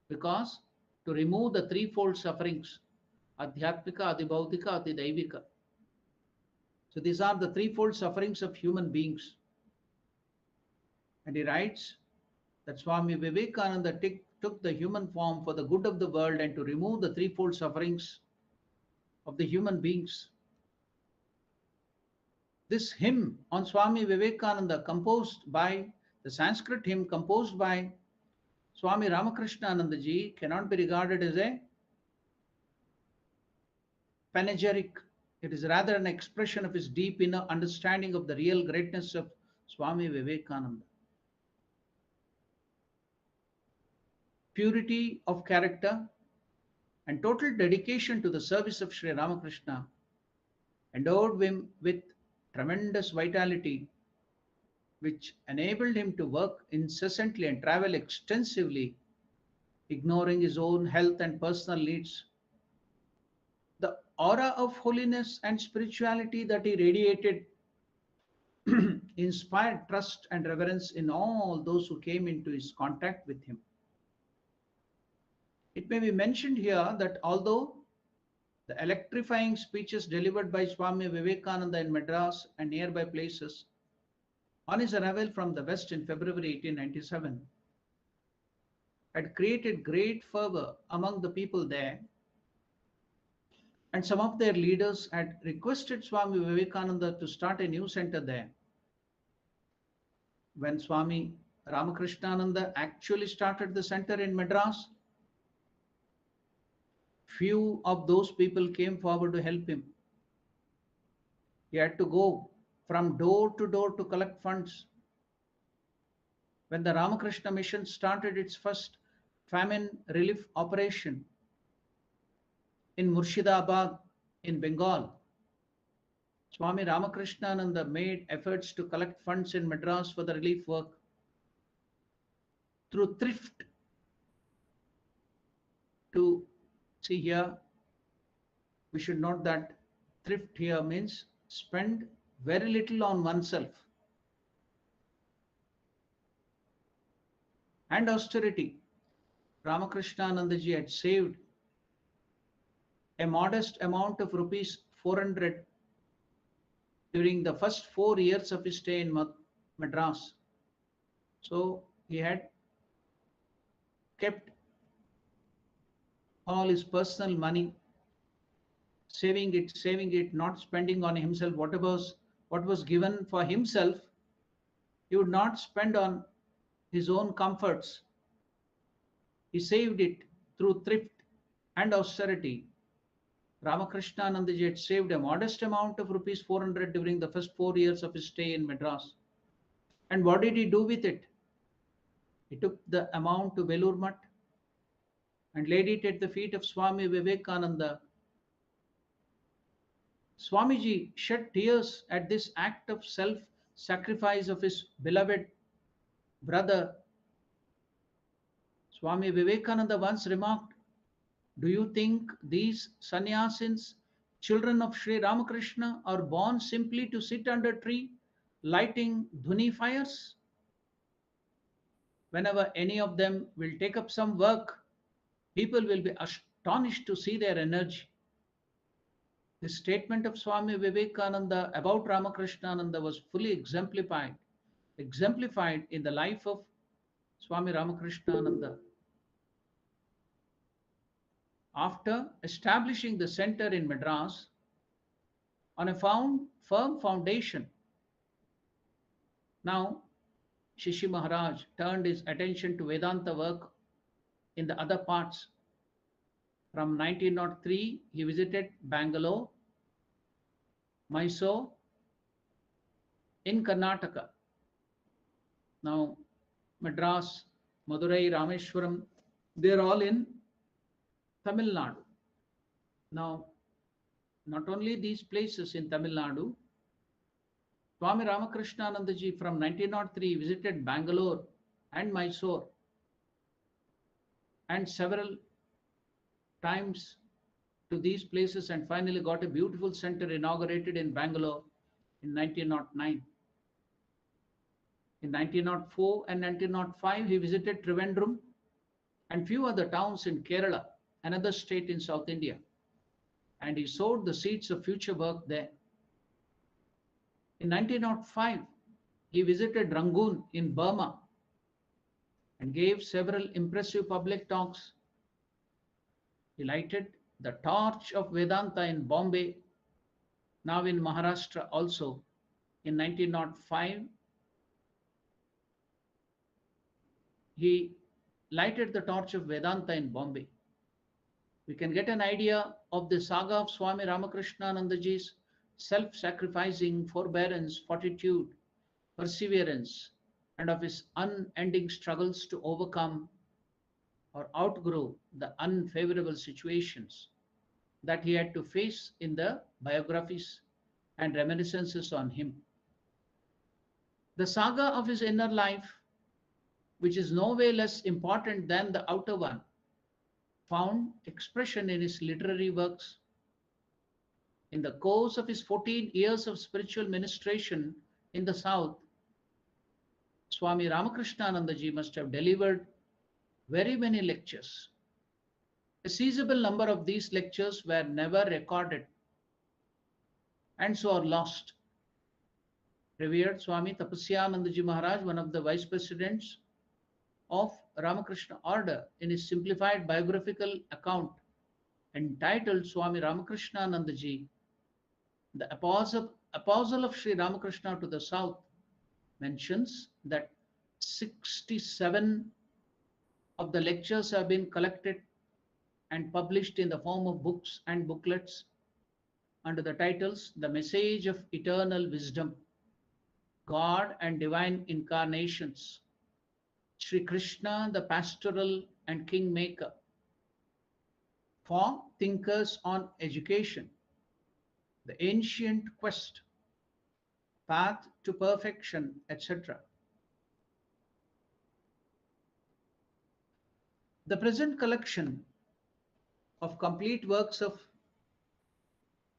because to remove the threefold sufferings, Adhyatmika, Adibhaudika, Adidaivika. So these are the threefold sufferings of human beings. And he writes that Swami Vivekananda took the human form for the good of the world and to remove the threefold sufferings of the human beings. This hymn on Swami Vivekananda, the Sanskrit hymn composed by Swami Ramakrishna Nandaji, cannot be regarded as a panegyric. It is rather an expression of his deep inner understanding of the real greatness of Swami Vivekananda. Purity of character and total dedication to the service of Sri Ramakrishna endowed him with tremendous vitality, which enabled him to work incessantly and travel extensively, ignoring his own health and personal needs. The aura of holiness and spirituality that he radiated inspired trust and reverence in all those who came into his contact with him. It may be mentioned here that although the electrifying speeches delivered by Swami Vivekananda in Madras and nearby places on his arrival from the West in February 1897 had created great fervor among the people there, and some of their leaders had requested Swami Vivekananda to start a new center there. When Swami Ramakrishna actually started the center in Madras, few of those people came forward to help him. He had to go from door to door to collect funds. When the Ramakrishna mission started its first famine relief operation in Murshidabad in Bengal, Swami Ramakrishna made efforts to collect funds in Madras for the relief work. Through thrift to See here, we should note that thrift here means spend very little on oneself. And austerity. Ramakrishna had saved a modest amount of rupees 400 during the first 4 years of his stay in Madras. So he had kept all his personal money, saving it, not spending on himself. What was given for himself, he would not spend on his own comforts. He saved it through thrift and austerity. Ramakrishna had saved a modest amount of rupees 400 during the first 4 years of his stay in Madras. And what did he do with it? He took the amount to Belur Mutt and laid it at the feet of Swami Vivekananda. Swamiji shed tears at this act of self-sacrifice of his beloved brother. Swami Vivekananda once remarked, "Do you think these sannyasins, children of Sri Ramakrishna, are born simply to sit under tree, lighting dhuni fires? Whenever any of them will take up some work, people will be astonished to see their energy." The statement of Swami Vivekananda about Ramakrishnananda was fully exemplified in the life of Swami Ramakrishnananda. After establishing the center in Madras on a firm foundation, now Shishi Maharaj turned his attention to Vedanta work in the other parts. From 1903, he visited Bangalore, Mysore, in Karnataka. Now, Madras, Madurai, Rameshwaram, they're all in Tamil Nadu. Now, not only these places in Tamil Nadu, Swami Ramakrishnanandaji from 1903 visited Bangalore and Mysore and several times to these places, and finally got a beautiful center inaugurated in Bangalore in 1909. In 1904 and 1905, he visited Trivandrum and few other towns in Kerala, another state in South India, and he sowed the seeds of future work there. In 1905, he visited Rangoon in Burma and gave several impressive public talks. He lighted the torch of Vedanta in Bombay, now in Maharashtra also. In 1905, he lighted the torch of Vedanta in Bombay. We can get an idea of the saga of Swami Ramakrishnanandaji's self-sacrificing forbearance, fortitude, perseverance, and of his unending struggles to overcome or outgrow the unfavorable situations that he had to face in the biographies and reminiscences on him. The saga of his inner life, which is no way less important than the outer one, found expression in his literary works. In the course of his 14 years of spiritual ministration in the South, Swami Ramakrishnanandaji must have delivered very many lectures. A sizable number of these lectures were never recorded and so are lost. Revered Swami Tapasyanandaji Maharaj, one of the vice presidents of Ramakrishna order, in his simplified biographical account entitled Swami Ramakrishnanandaji, the apostle of Sri Ramakrishna to the South, mentions that 67 of the lectures have been collected and published in the form of books and booklets under the titles The Message of Eternal Wisdom, God and Divine Incarnations, Sri Krishna the Pastoral and Kingmaker, For Thinkers on Education, The Ancient Quest, Path to Perfection, etc. The present collection of complete works of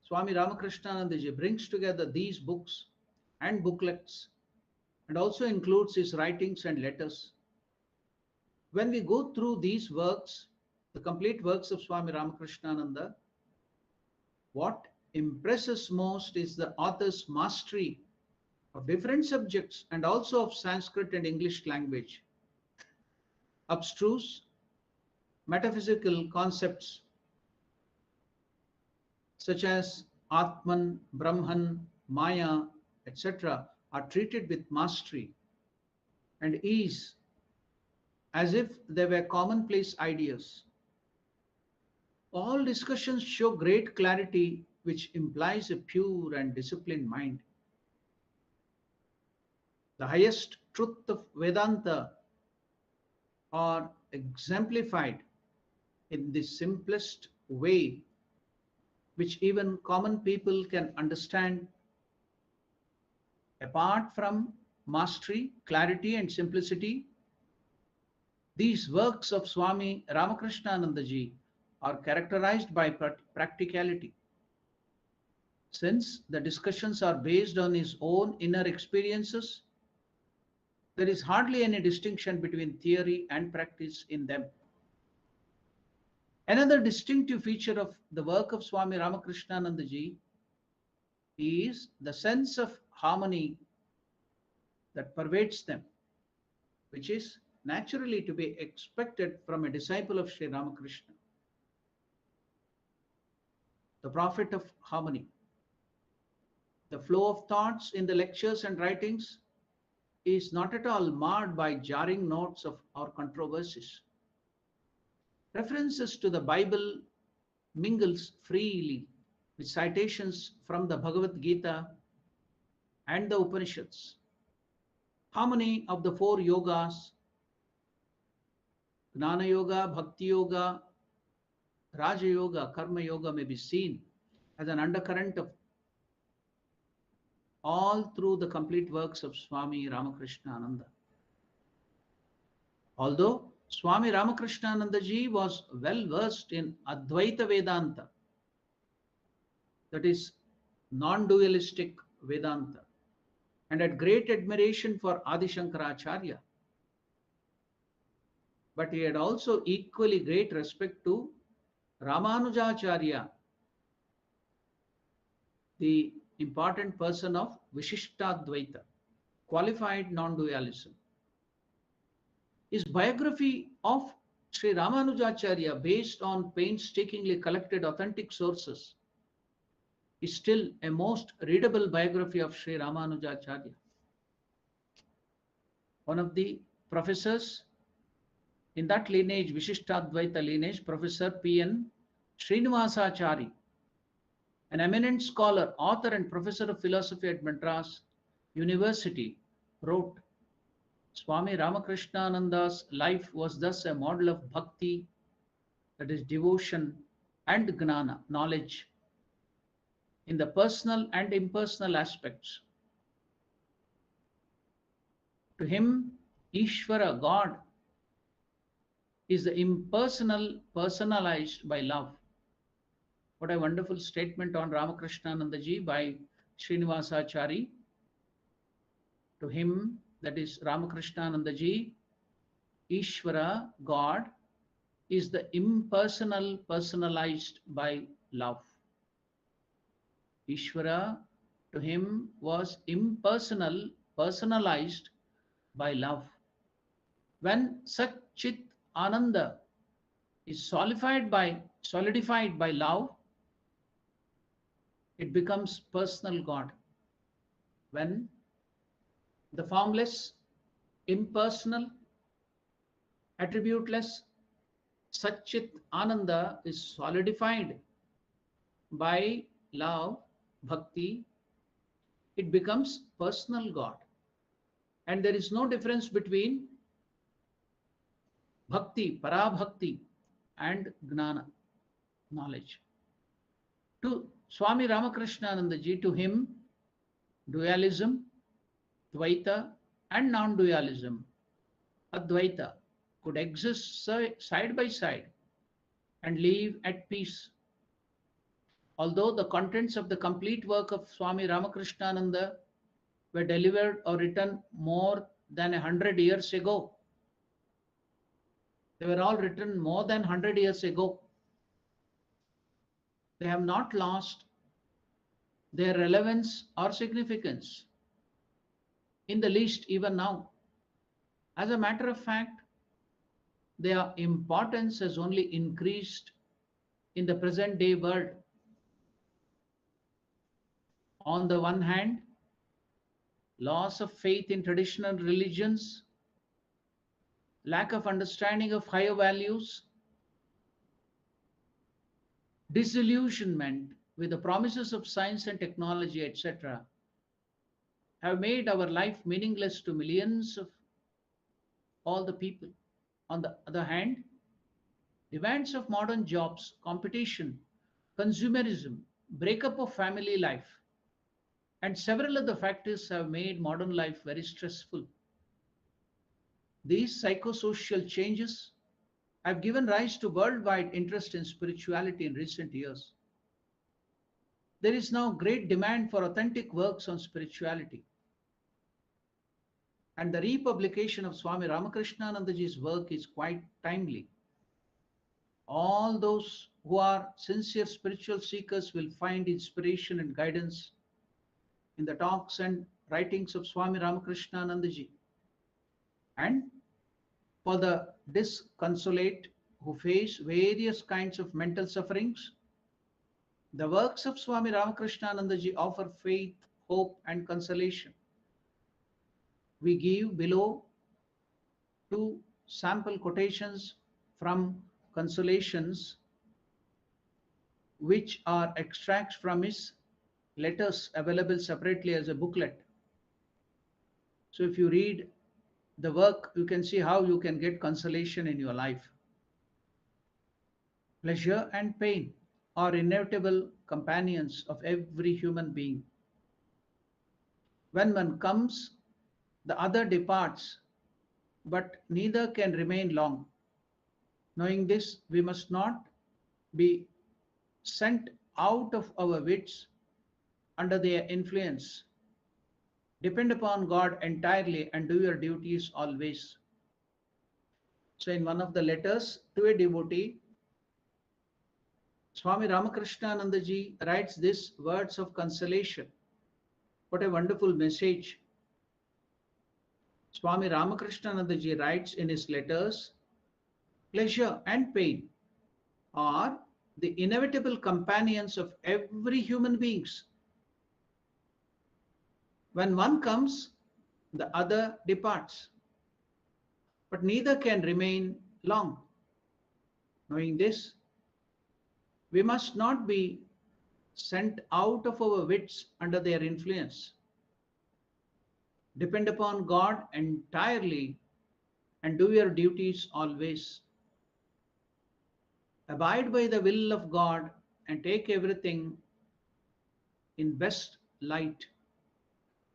Swami Ramakrishna brings together these books and booklets and also includes his writings and letters. When we go through these works, the complete works of Swami Ramakrishna, what impresses most is the author's mastery of different subjects and also of Sanskrit and English language. Abstruse metaphysical concepts such as Atman, Brahman, Maya, etc. are treated with mastery and ease as if they were commonplace ideas. All discussions show great clarity, which implies a pure and disciplined mind. The highest truth of Vedanta are exemplified in the simplest way, which even common people can understand. Apart from mastery, clarity, and simplicity, these works of Swami Ramakrishna are characterized by practicality. Since the discussions are based on his own inner experiences, there is hardly any distinction between theory and practice in them. Another distinctive feature of the work of Swami Ramakrishna is the sense of harmony that pervades them, which is naturally to be expected from a disciple of Sri Ramakrishna, the prophet of harmony. The flow of thoughts in the lectures and writings is not at all marred by jarring notes or controversies. References to the Bible mingles freely with citations from the Bhagavad Gita and the Upanishads. Harmony of the four yogas, Gnana Yoga, Bhakti Yoga, Raja Yoga, Karma Yoga, may be seen as an undercurrent of all through the complete works of Swami Ramakrishna. Although Swami Ramakrishna was well versed in Advaita Vedanta, that is non-dualistic Vedanta, and had great admiration for Adi Shankaracharya, but he had also equally great respect to Ramanujacharya, the important person of Vishishtadvaita, qualified non-dualism. His biography of Sri Ramanujacharya, based on painstakingly collected authentic sources, is still a most readable biography of Sri Ramanujacharya. One of the professors in that lineage, Vishishtadvaita lineage, Professor P.N. Srinivasachari, an eminent scholar, author, and professor of philosophy at Madras University, wrote, Swami Ramakrishna life was thus a model of bhakti, that is devotion, and gnana, knowledge, in the personal and impersonal aspects. To him, Ishvara, God, is the impersonal, personalized by love. What a wonderful statement on Ramakrishna by Srinivasachari. To him, that is Ramakrishna Ishvara, God, is the impersonal, personalized by love. Ishvara, to him, was impersonal, personalized by love. When such Chit Ananda is solidified by love, it becomes personal God. When the formless, impersonal, attributeless Satchit Ananda is solidified by love, bhakti, it becomes personal God. And there is no difference between bhakti, parabhakti, and gnana, knowledge. To Swami Ramakrishna, to him, dualism, Dvaita, and non-dualism, Advaita, could exist side by side and live at peace. Although the contents of the complete work of Swami Ramakrishnananda were delivered or written more than 100 years ago, they were all written more than 100 years ago. They have not lost their relevance or significance in the least even now. As a matter of fact, their importance has only increased in the present day world. On the one hand, loss of faith in traditional religions, lack of understanding of higher values, disillusionment with the promises of science and technology, etc., have made our life meaningless to millions of all the people. On the other hand, demands of modern jobs, competition, consumerism, breakup of family life, and several other factors have made modern life very stressful. These psychosocial changes have given rise to worldwide interest in spirituality in recent years. There is now great demand for authentic works on spirituality. And the republication of Swami Ramakrishnanandaji's work is quite timely. All those who are sincere spiritual seekers will find inspiration and guidance in the talks and writings of Swami Ramakrishnanandaji. And for the disconsolate who face various kinds of mental sufferings, the works of Swami Ramakrishnanandaji offer faith, hope, and consolation. We give below two sample quotations from Consolations, which are extracts from his letters available separately as a booklet. So if you read the work, you can see how you can get consolation in your life. Pleasure and pain are inevitable companions of every human being. When one comes, the other departs, but neither can remain long. Knowing this, we must not be sent out of our wits under their influence. Depend upon God entirely and do your duties always. So in one of the letters to a devotee, Swami Ramakrishnanandaji writes these words of consolation. What a wonderful message. Swami Ramakrishnanandaji writes in his letters, pleasure and pain are the inevitable companions of every human beings. When one comes, the other departs, but neither can remain long. Knowing this, we must not be sent out of our wits under their influence. Depend upon God entirely and do your duties always. Abide by the will of God and take everything in best light.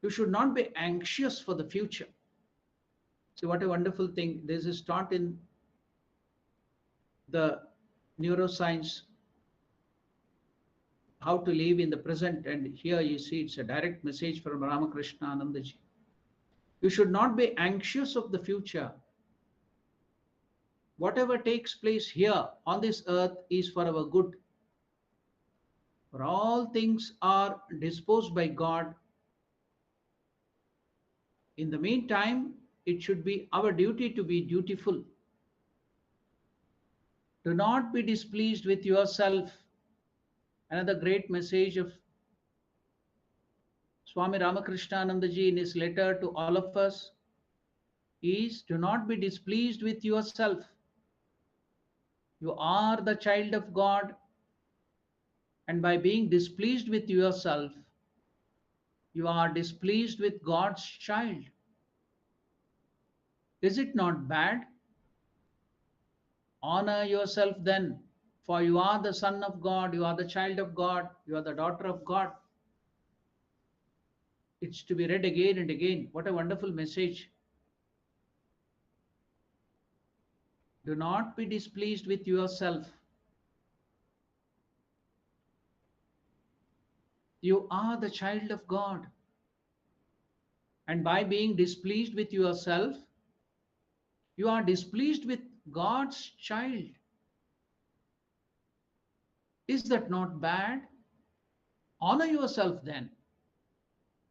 You should not be anxious for the future. See what a wonderful thing. This is taught in the neuroscience, how to live in the present, and here you see it's a direct message from Ramakrishnanandaji. You should not be anxious of the future. Whatever takes place here on this earth is for our good. For all things are disposed by God. In the meantime, it should be our duty to be dutiful. Do not be displeased with yourself. Another great message of Swami Ramakrishnanandaji in his letter to all of us is, do not be displeased with yourself. You are the child of God, and by being displeased with yourself, you are displeased with God's child. Is it not bad? Honor yourself then, for you are the son of God, you are the child of God, you are the daughter of God. It's to be read again and again. What a wonderful message. Do not be displeased with yourself. You are the child of God. And by being displeased with yourself, you are displeased with God's child. Is that not bad? Honor yourself then,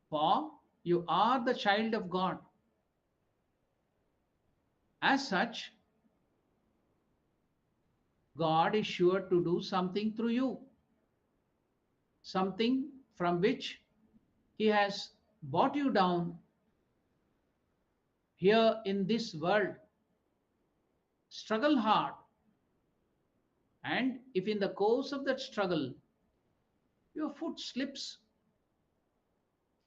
for you are the child of God. As such, God is sure to do something through you, something from which He has brought you down here in this world. Struggle hard, and if in the course of that struggle your foot slips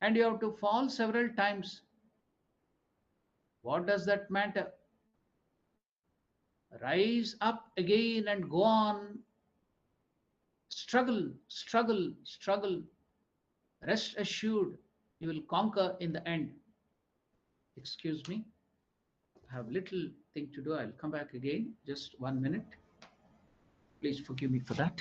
and you have to fall several times, what does that matter? Rise up again and go on. Struggle, struggle, struggle. Rest assured, you will conquer in the end. Excuse me, I have little thing to do. I'll come back again. Just 1 minute. Please forgive me for that.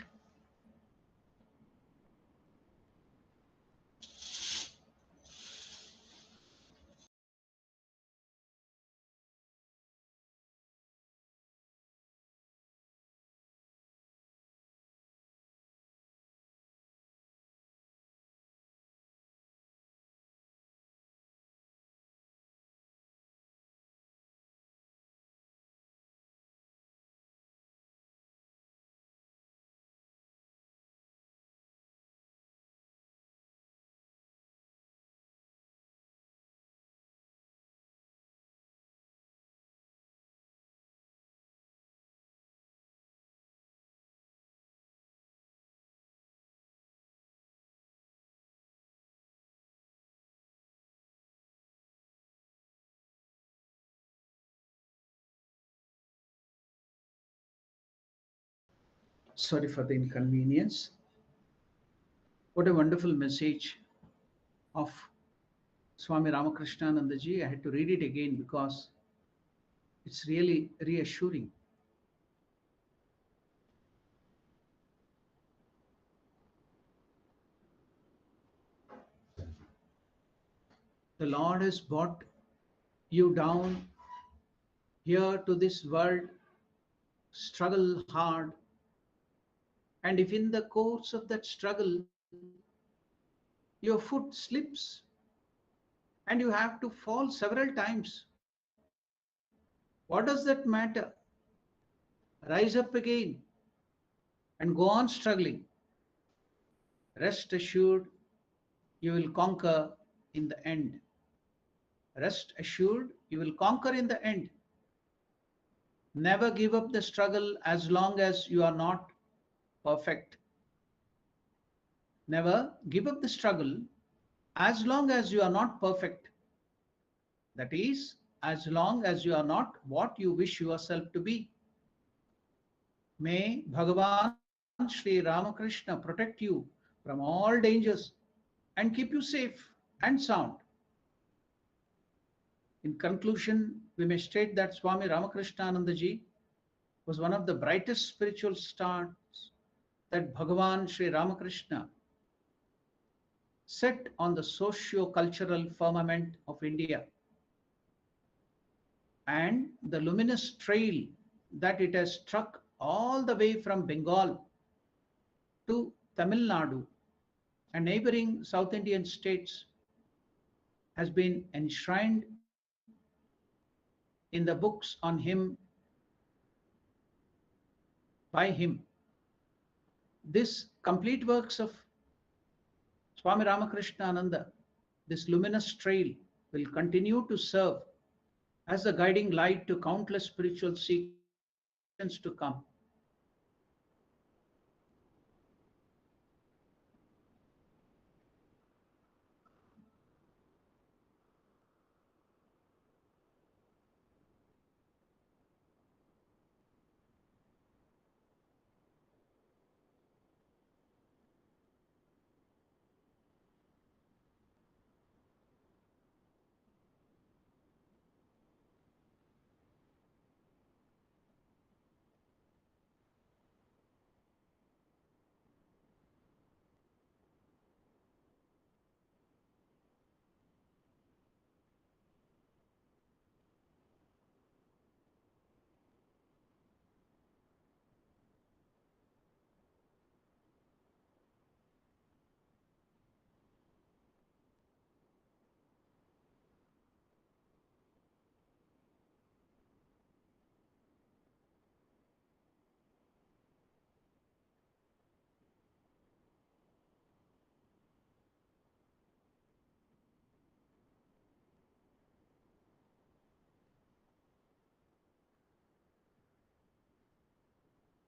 Sorry for the inconvenience. What a wonderful message of Swami Ramakrishna Nandaji. I had to read it again because it's really reassuring. The Lord has brought you down here to this world. Struggle hard, and if in the course of that struggle your foot slips and you have to fall several times, what does that matter? Rise up again and go on struggling. Rest assured, you will conquer in the end. Rest assured, you will conquer in the end. Never give up the struggle as long as you are not perfect. Never give up the struggle as long as you are not perfect. That is, as long as you are not what you wish yourself to be. May Bhagavan Sri Ramakrishna protect you from all dangers and keep you safe and sound. In conclusion, we may state that Swami Ramakrishna was one of the brightest spiritual stars that Bhagavan Sri Ramakrishna set on the socio-cultural firmament of India, and the luminous trail that it has struck all the way from Bengal to Tamil Nadu and neighboring South Indian states has been enshrined in the books on him by him. This complete works of Swami Ramakrishna, this luminous trail, will continue to serve as a guiding light to countless spiritual seekers for generations to come.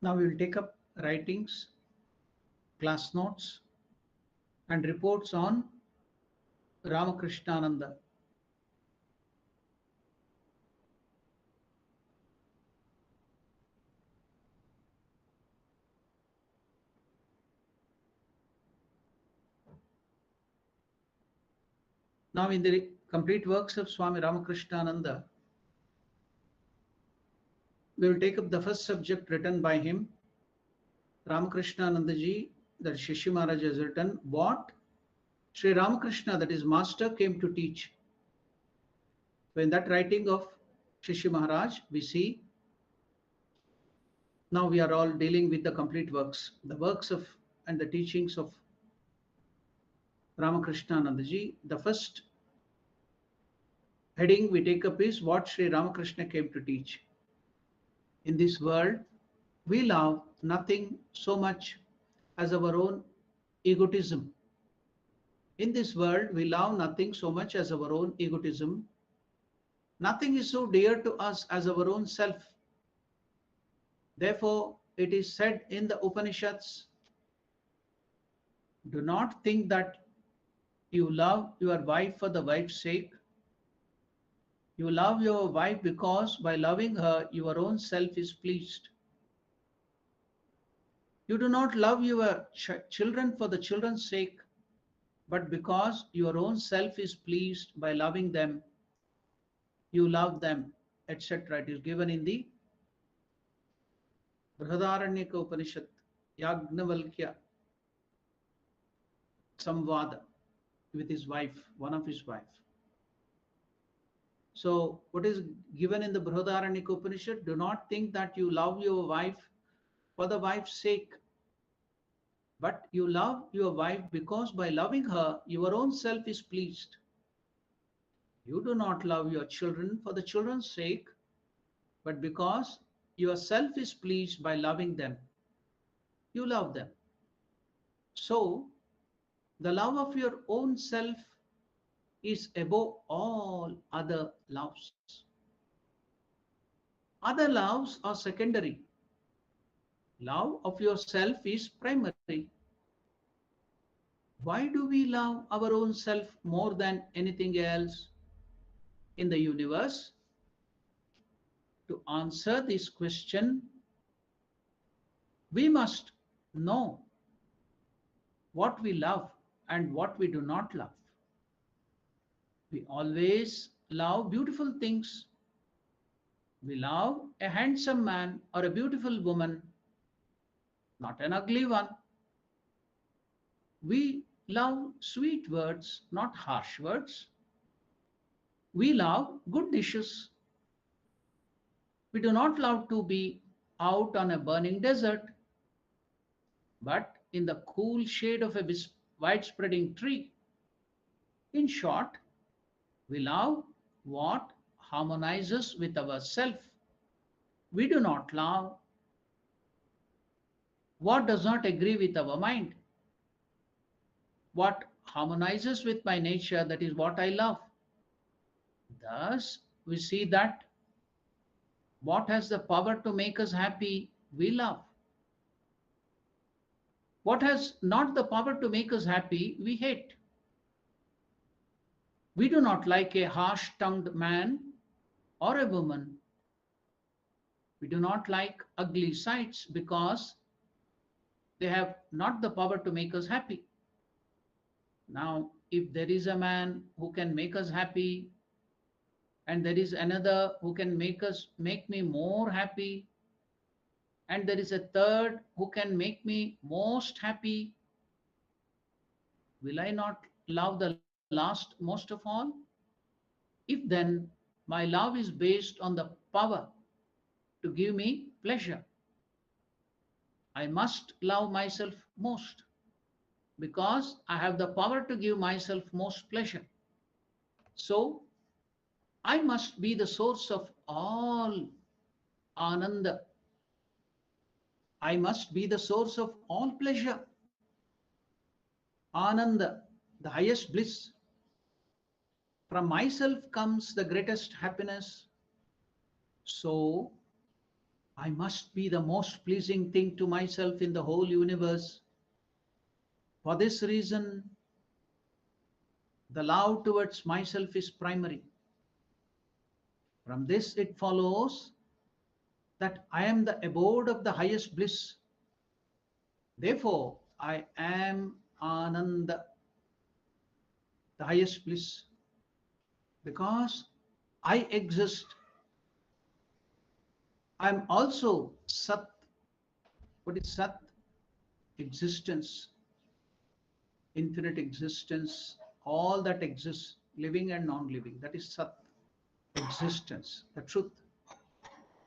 Now we will take up writings, class notes, and reports on Ramakrishnananda. Now, in the complete works of Swami Ramakrishnananda, we will take up the first subject written by him, Ramakrishna Nandaji, that Shishi Maharaj has written, what Sri Ramakrishna, that is Master, came to teach. So in that writing of Shishi Maharaj, we see, now we are all dealing with the complete works, the works of and the teachings of Ramakrishna Nandaji. The first heading we take up is what Sri Ramakrishna came to teach. In this world, we love nothing so much as our own egotism. In this world, we love nothing so much as our own egotism. Nothing is so dear to us as our own self. Therefore, it is said in the Upanishads, do not think that you love your wife for the wife's sake. You love your wife because by loving her, your own self is pleased. You do not love your children for the children's sake, but because your own self is pleased by loving them, you love them, etc. It is given in the Brihadaranyaka Upanishad, Yagnavalkya Samvada with his wife, one of his wife. So what is given in the Brihadaranyaka Upanishad? Do not think that you love your wife for the wife's sake, but you love your wife because by loving her, your own self is pleased. You do not love your children for the children's sake, but because your self is pleased by loving them, you love them. So, the love of your own self is above all other loves. Other loves are secondary. Love of yourself is primary. Why do we love our own self more than anything else in the universe? To answer this question, we must know what we love and what we do not love. We always love beautiful things. We love a handsome man or a beautiful woman, not an ugly one. We love sweet words, not harsh words. We love good dishes. We do not love to be out on a burning desert, but in the cool shade of a wide-spreading tree. In short, we love what harmonizes with ourself. We do not love what does not agree with our mind. What harmonizes with my nature, that is what I love. Thus, we see that what has the power to make us happy, we love. What has not the power to make us happy, we hate. We do not like a harsh-tongued man or a woman. We do not like ugly sights because they have not the power to make us happy. Now, if there is a man who can make us happy, and there is another who can make me more happy, and there is a third who can make me most happy, will I not love the last most of all? If then my love is based on the power to give me pleasure, I must love myself most because I have the power to give myself most pleasure. So I must be the source of all ananda. I must be the source of all pleasure. Ananda, the highest bliss. From myself comes the greatest happiness. So I must be the most pleasing thing to myself in the whole universe. For this reason, the love towards myself is primary. From this it follows that I am the abode of the highest bliss. Therefore, I am Ananda, the highest bliss. Because I exist, I am also Sat. What is Sat? Existence, infinite existence, all that exists, living and non-living. That is Sat, existence, the truth.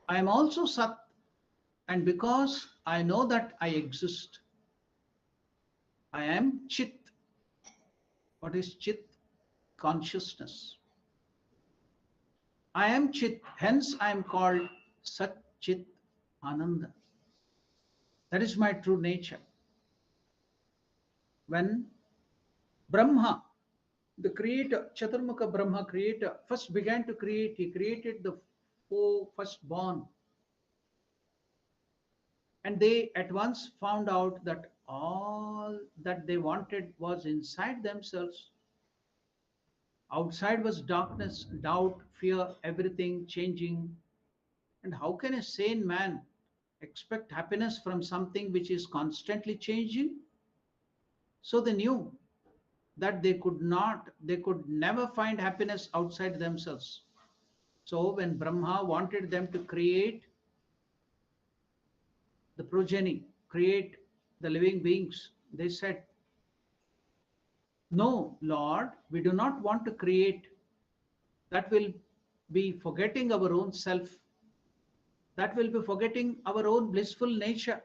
I am also Sat, and because I know that I exist, I am Chit. What is Chit? Consciousness. I am Chit, hence I am called Sat Chit Ananda. That is my true nature. When Brahma, the creator, Chaturmukha Brahma creator, first began to create, he created the four firstborn. And they at once found out that all that they wanted was inside themselves. Outside was darkness, doubt, fear, everything changing. And how can a sane man expect happiness from something which is constantly changing? So they knew that they could never find happiness outside themselves. So when Brahma wanted them to create the progeny, create the living beings, they said, no, Lord, we do not want to create. That will be forgetting our own self. That will be forgetting our own blissful nature.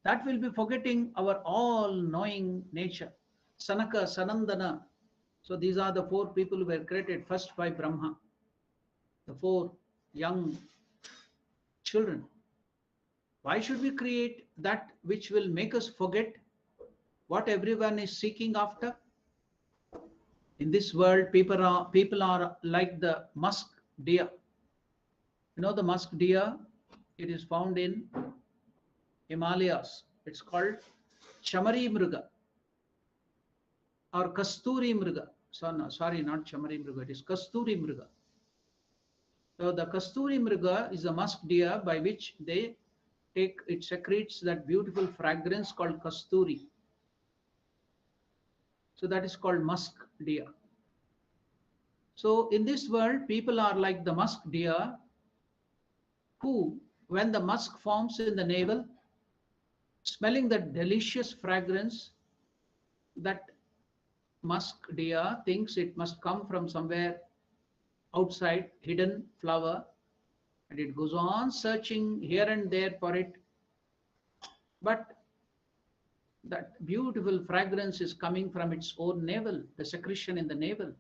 That will be forgetting our all-knowing nature. Sanaka, Sanandana. So these are the four people who were created first by Brahma. The four young children. Why should we create that which will make us forget what everyone is seeking after? In this world, people are like the musk deer. You know the musk deer? It is found in Himalayas. It's called Chamari Mruga or Kasturi Mruga. So, no, sorry, not Chamari Mruga. It is Kasturi Mruga. So the Kasturi Mruga is a musk deer by which it secretes that beautiful fragrance called Kasturi. So that is called musk deer. So in this world, people are like the musk deer who, when the musk forms in the navel, smelling the delicious fragrance, that musk deer thinks it must come from somewhere outside, hidden flower, and it goes on searching here and there for it. But that beautiful fragrance is coming from its own navel, the secretion in the navel.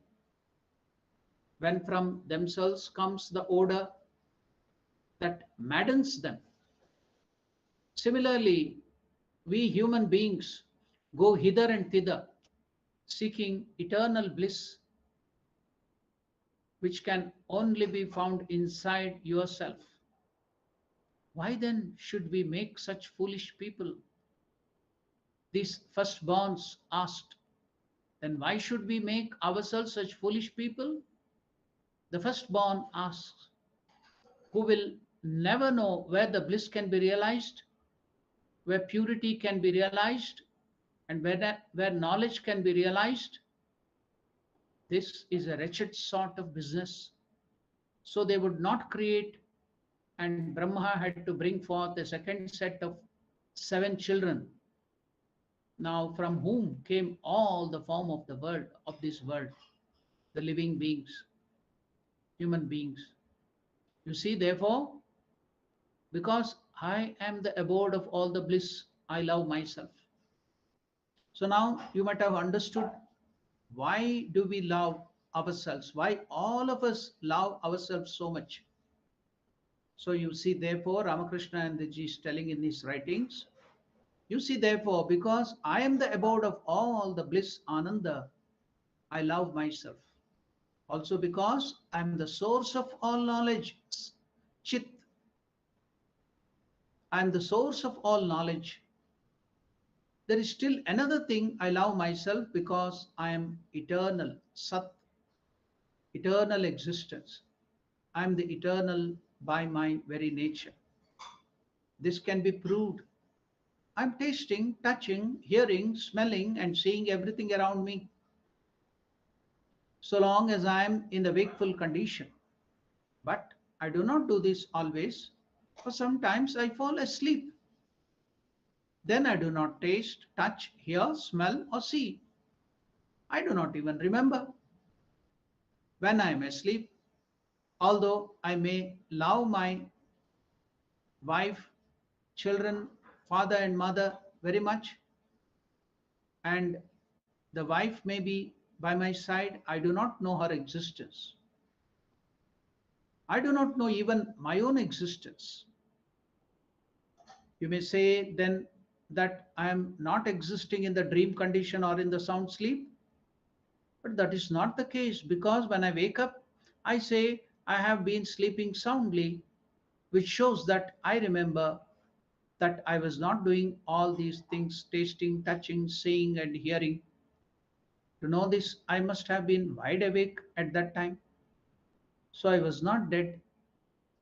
When from themselves comes the odor that maddens them. Similarly, we human beings go hither and thither, seeking eternal bliss, which can only be found inside yourself. Why then should we make such foolish people? These firstborns asked, then why should we make ourselves such foolish people? The firstborn asks, who will never know where the bliss can be realized, where purity can be realized, and where knowledge can be realized? This is a wretched sort of business. So they would not create, and Brahma had to bring forth a second set of 7 children. Now from whom came all the form of the world, of this world, the living beings, human beings. You see, therefore, because I am the abode of all the bliss, I love myself. So now you might have understood why do we love ourselves? Why all of us love ourselves so much? So you see, therefore, Ramakrishna and Nandaji is telling in his writings, you see, therefore, because I am the abode of all the bliss, Ananda, I love myself. Also because I am the source of all knowledge, Chit. I am the source of all knowledge. There is still another thing, I love myself because I am eternal, Sat, eternal existence. I am the eternal by my very nature. This can be proved. I'm tasting, touching, hearing, smelling, and seeing everything around me so long as I am in the wakeful condition. But I do not do this always, for sometimes I fall asleep. Then I do not taste, touch, hear, smell, or see. I do not even remember when I am asleep, although I may love my wife, children, father, and mother very much, and the wife may be by my side. I do not know her existence. I do not know even my own existence. You may say then that I am not existing in the dream condition or in the sound sleep, but that is not the case, because when I wake up, I say I have been sleeping soundly, which shows that I remember that I was not doing all these things, tasting, touching, seeing, and hearing. To know this, I must have been wide awake at that time. So I was not dead.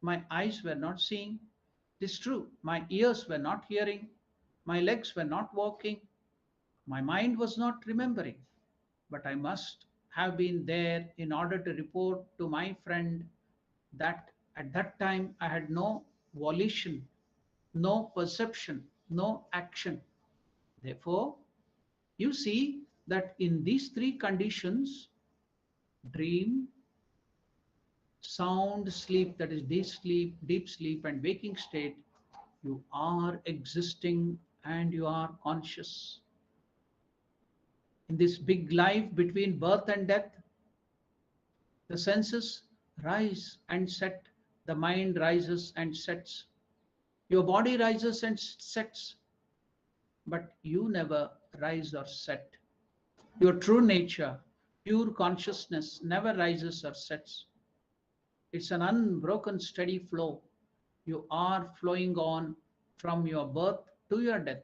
My eyes were not seeing. It is true, my ears were not hearing. My legs were not walking. My mind was not remembering. But I must have been there in order to report to my friend that at that time I had no volition, no perception, no action. Therefore, you see that in these three conditions, dream, sound sleep, that is deep sleep, and waking state, you are existing and you are conscious. In this big life between birth and death, the senses rise and set, the mind rises and sets, your body rises and sets, but you never rise or set. Your true nature, pure consciousness, never rises or sets. It's an unbroken, steady flow. You are flowing on from your birth to your death.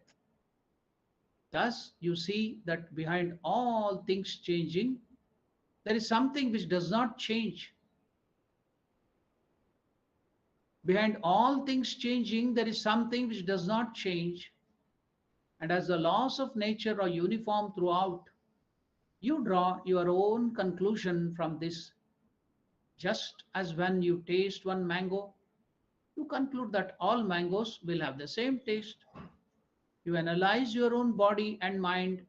Thus, you see that behind all things changing, there is something which does not change. Behind all things changing, there is something which does not change. And as the laws of nature are uniform throughout, you draw your own conclusion from this. Just as when you taste one mango, you conclude that all mangoes will have the same taste. You analyze your own body and mind,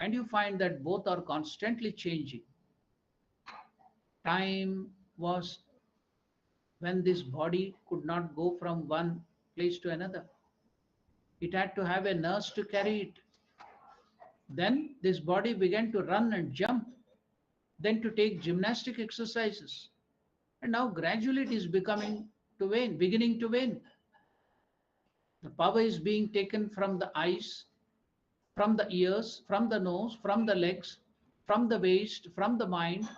and you find that both are constantly changing. Time was when this body could not go from one place to another. It had to have a nurse to carry it. Then this body began to run and jump, then to take gymnastic exercises. And now gradually it is beginning to wane. The power is being taken from the eyes, from the ears, from the nose, from the legs, from the waist, from the mind.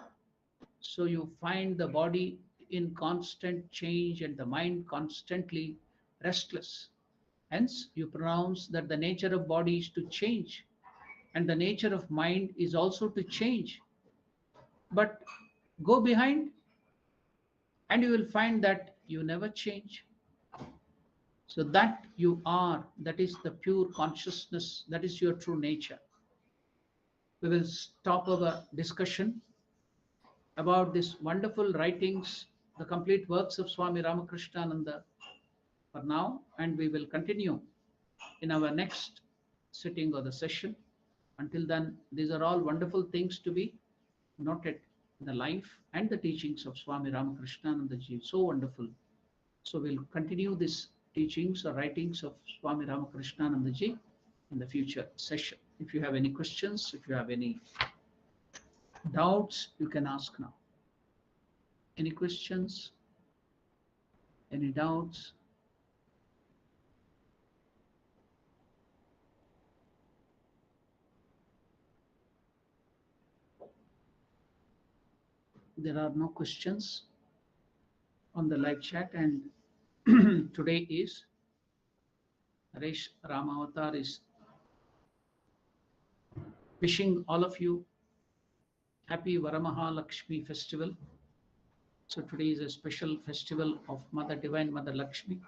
So you find the body in constant change and the mind constantly restless. Hence, you pronounce that the nature of body is to change and the nature of mind is also to change. But go behind and you will find that you never change. So that you are, that is the pure consciousness, that is your true nature. We will stop our discussion about these wonderful writings, the complete works of Swami Ramakrishna for now, and we will continue in our next sitting or the session. Until then, these are all wonderful things to be noted in the life and the teachings of Swami Ramakrishna and Nandaji. So wonderful. So we'll continue these teachings or writings of Swami Ramakrishna and Nandaji in the future session. If you have any questions, if you have any doubts, you can ask now. Any questions? Any doubts? There are no questions on the live chat, and today is Naresh Ramavatar is wishing all of you happy Varamahalakshmi festival. So today is a special festival of Mother Divine Mother Lakshmi.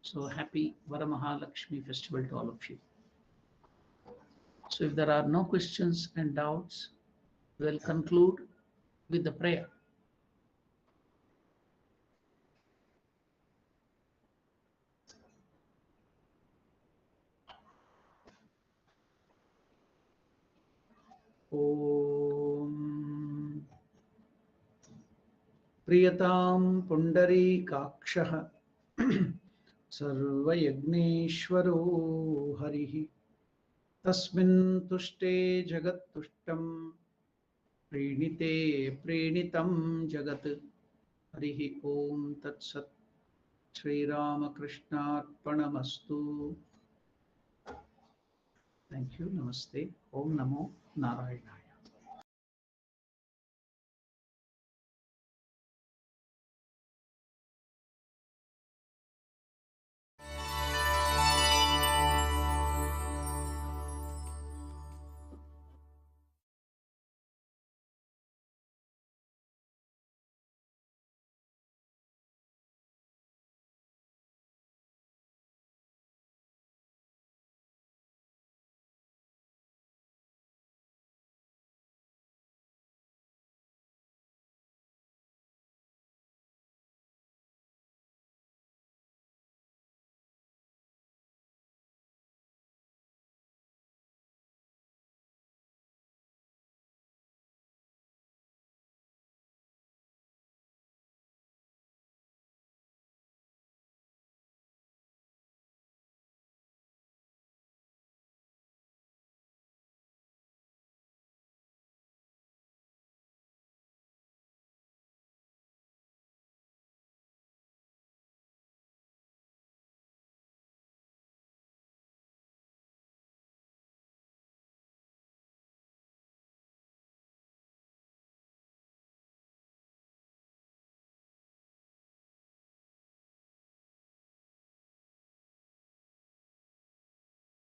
So happy Varamahalakshmi festival to all of you. So if there are no questions and doubts, we'll conclude with the prayer. Om Priyatam Pundarikakshaha Sarvayagneswaro Harihi Tasmin Tushte Jagat Tushtam Prenite Prenitam Jagat Harihi Om Tat Sat Sri Ramakrishna Arpanamastu. Thank you. Namaste. Om Namo Narayana.